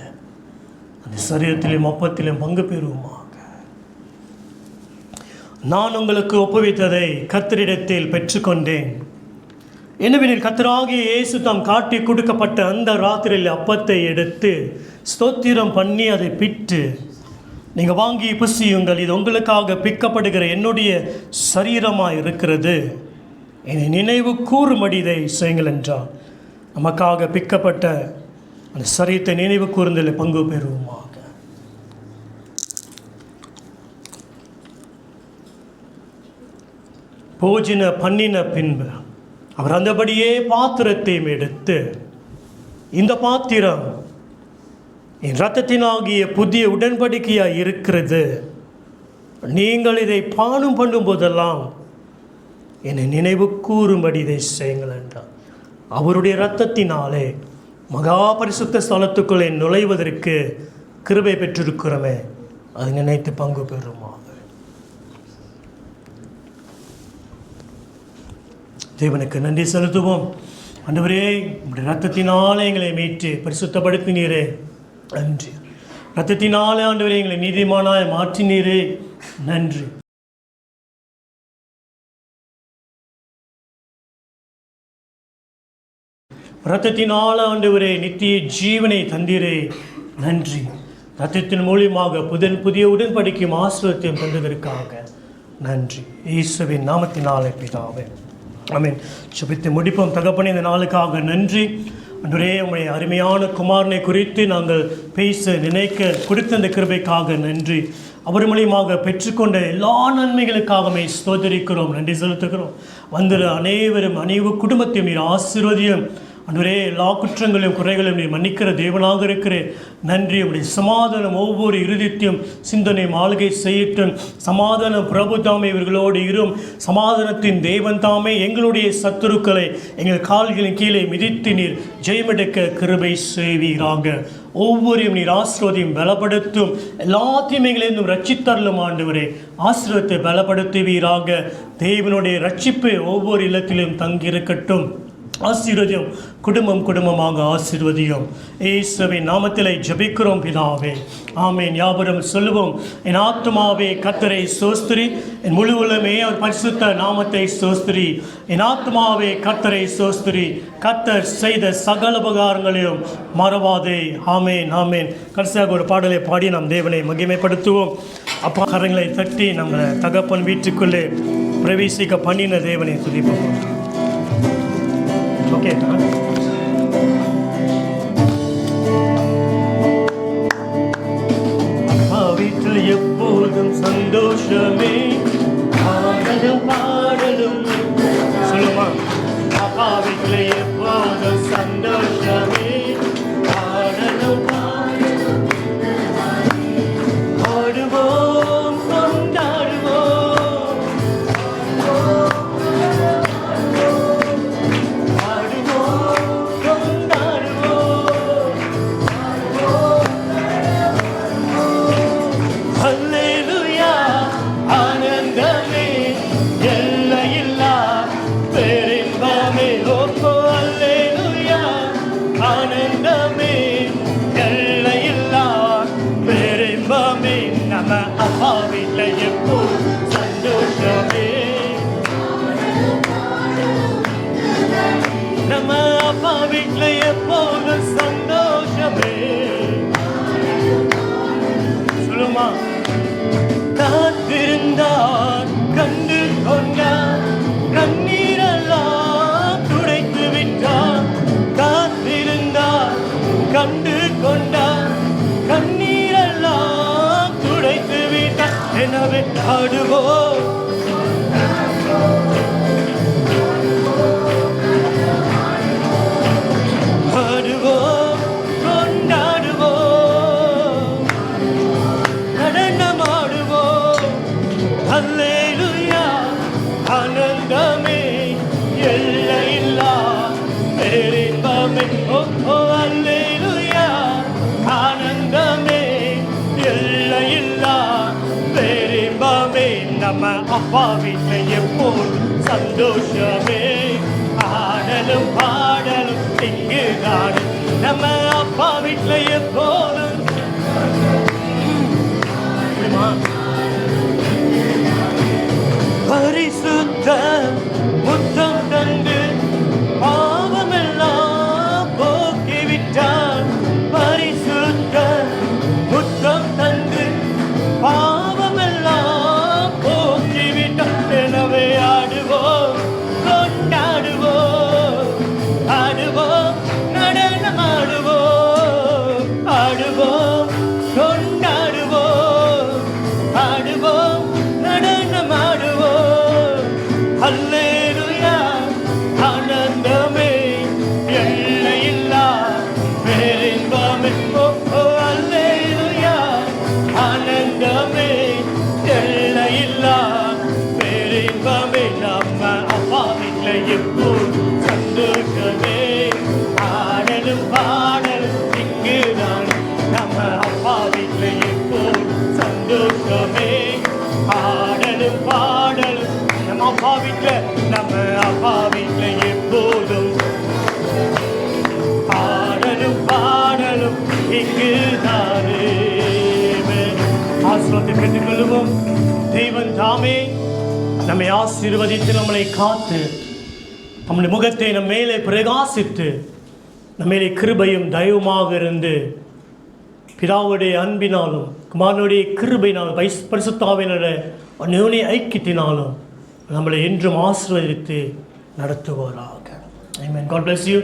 அந்த சரீரத்திலும் அப்பத்திலும் பங்கு பெறுவோமாக. நான் உங்களுக்கு ஒப்புவித்ததை கர்த்தரிடத்தில் பெற்றுக்கொண்டேன். எனவே கர்த்தராகிய இயேசு தாம் காட்டி கொடுக்கப்பட்ட அந்த ராத்திரியில் அப்பத்தை எடுத்து ஸ்தோத்திரம் பண்ணி அதை பிட்டு, நீங்கள் வாங்கி புசியுங்கள், இது உங்களுக்காக பிக்கப்படுகிற என்னுடைய சரீரமாக இருக்கிறது, என்னை நினைவு கூறும்படி இதை செய்யுங்கள் என்றார். நமக்காக பிக்கப்பட்ட அந்த சரீரத்தை நினைவு கூர்ந்ததில் பங்கு பெறுவோமாக. போஜன பண்ணின பின்பு அவர் அந்தபடியே பாத்திரத்தையும் எடுத்து, இந்த பாத்திரம் என் இரத்தத்தினாகிய புதிய உடன்படிக்கையாக இருக்கிறது, நீங்கள் இதை பானம் பண்ணும் போதெல்லாம் என்னை நினைவு கூறும்படி இதை செய்யுங்கள் என்றார். அவருடைய இரத்தத்தினாலே மகா பரிசுத்த ஸ்தலத்துக்குள்ளே நுழைவதற்கு கிருபை பெற்றிருக்கிறோமே, அதை நினைத்து பங்கு பெறுமாக. தேவனுக்கு நன்றி செலுத்துவோம். ஆண்டவரே, உங்களுடைய இரத்தத்தினாலே எங்களை மீட்டு பரிசுத்தப்படுத்தினீரே, நன்றி. இரத்தத்தினாலே ஆண்டவரே எங்களை நீதிமானாய் மாற்றினீரே, நன்றி. இரத்தத்தினால் ஆண்டவரே நித்திய ஜீவனை தந்தீரே, நன்றி. இரத்தத்தின் மூலியமாக புதிய உடன்படிக்கையும் ஆசீர்வாதத்தையும் தந்ததற்காக நன்றி. இயேசுவின் நாமத்தினாலே பிதாவே, ஆமென். சுபித்து முடிப்போம். தகப்பனே, இந்த நாளுக்காக நன்றி. ஆண்டவரே, உம்முடைய அருமையான குமாரனை குறித்து நாங்கள் பேச நினைக்க கொடுத்த அந்த கிருபைக்காக நன்றி. அவர் மூலியமாக பெற்றுக்கொண்ட எல்லா நன்மைகளுக்காகவே ஸ்தோத்திரிக்கிறோம், நன்றி செலுத்துகிறோம். வந்துற அனைவரும் குடும்பத்தையும் நீர் ஆசீர்வதியும். ஆண்டவரே, எல்லா குற்றங்களையும் குறைகளையும் நீ மன்னிக்கிற தேவனாக இருக்கிறேன், நன்றி. உடைய சமாதானம் ஒவ்வொரு இருதயத்தையும் சிந்தனையும் ஆளுகை செய்யட்டும். சமாதானம் பிரபு தாமே இவர்களோடு இரும். சமாதானத்தின் தேவன் தாமே எங்களுடைய சத்துருக்களை எங்கள் கால்களின் கீழே மிதித்து நீர் ஜெயமெடுக்க கிருபை செய்வீராக. ஒவ்வொருவரையும் நீர் ஆசீர்வதியும் பலப்படுத்தும். எல்லா தீமைகளிலிருந்தும் ரட்சித்தருளும் ஆண்டவரே, ஆசீர்வத்தை பலப்படுத்துவீராக. தேவனுடைய ரட்சிப்பு ஒவ்வொரு இல்லத்திலும் தங்கியிருக்கட்டும். ஆசீர்வதியும், குடும்பமாக ஆசீர்வதியும். இயேசுவின் நாமத்திலே ஜெபிக்கிறோம் பிதாவே, ஆமென். யாவரும் சொல்லுவோம். என் ஆத்துமாவே கர்த்தரை ஸ்தோத்திரி, என் முழு உள்ளமே அவர் பரிசுத்த நாமத்தை ஸ்தோத்திரி. என் ஆத்துமாவே கர்த்தரை ஸ்தோத்திரி, கர்த்தர் செய்த சகல உபகாரங்களையும் மறவாதே. ஆமென், ஆமென். கடைசியாக ஒரு பாடலை பாடி நாம் தேவனை மகிமைப்படுத்துவோம். அப்பா கரங்களை தட்டி நம்ம தகப்பன் வீட்டுக்குள்ளே பிரவேசிக்க பண்ணின தேவனை துதிப்போம். ஓகே, வீட்டில் எப்போதும் சந்தோஷமே, பாடலும் பாடலும். சொல்லுமா, அப்பா வீட்டில் எப்போதும் சந்தோஷமே, பாடலும் பாடலும். ஆடுவோம், கொண்டாடுவோம், ஆடுவோம் ஆடுவோம் கொண்டாடுவோம் நடனமாடுவோம் அல்லேலூயா ஆனந்தமே எல்லையில்லா பேரின்பமே ஓ ஓ அல்லேலூயா ஆனந்தமே எல்லையில்லா பேரின்பமே நம்ம அப்பா வீட்டில் எப்போது சந்தோஷமே ஆடலும் பாடலும் இங்குதான் நம்ம அப்பா வீட்டில் எப்போதும் பரிசுத்த முத்தம் தந்து பாவமெல்லாம் போக்கிவிட்டான் பரிசுத்த முத்தம் தந்து பாவமெல்லாம் போக்கிவிட்டான் எனவே ஆடுவோம் கொண்டாடுவோம் ஆடுவோம் நடனமாடுவோம் ஆடுவோம் கொண்டாடுவோம் ஆடுவோம் நடனமாடுவோம் அல்லேலூயா ஆனந்தமே எல்லையில்லா பேரின்பமே ஓ ஓ அல்லேலூயா ஆனந்தமே எல்லையில்லா பேரின்பமே நம்ம அப்பா வீட்டில் எப்போது சந்தோஷமே ஆடலும் பாடலும் இங்குதான் நம்ம அப்பா வீட்டில் எப்போது சந்தோஷமே ஆடலும் பாடலும் நம்ம அப்பா வீட்டில் எப்போதும் ஆடலும் பாடலும் இங்குதானே ஆசீர்வாதத்தை பெற்றுக்கொள்வோம். தெய்வன் தாமே நம்மை ஆசீர்வதித்து நம்மளை காத்து நம்முடைய முகத்தை நம் மேலே பிரகாசித்து நம்ம மேலே கிருபையும் தயவுமாக இருந்து பிதாவுடைய அன்பினாலும் குமாரனுடைய கிருபையினாலும் பரிசுத்தாவினுடைய அந்யோன்ய ஐக்கியத்தினாலும் நம்மளை என்றும் ஆசீர்வதித்து நடத்துவாராக. Amen. God bless you.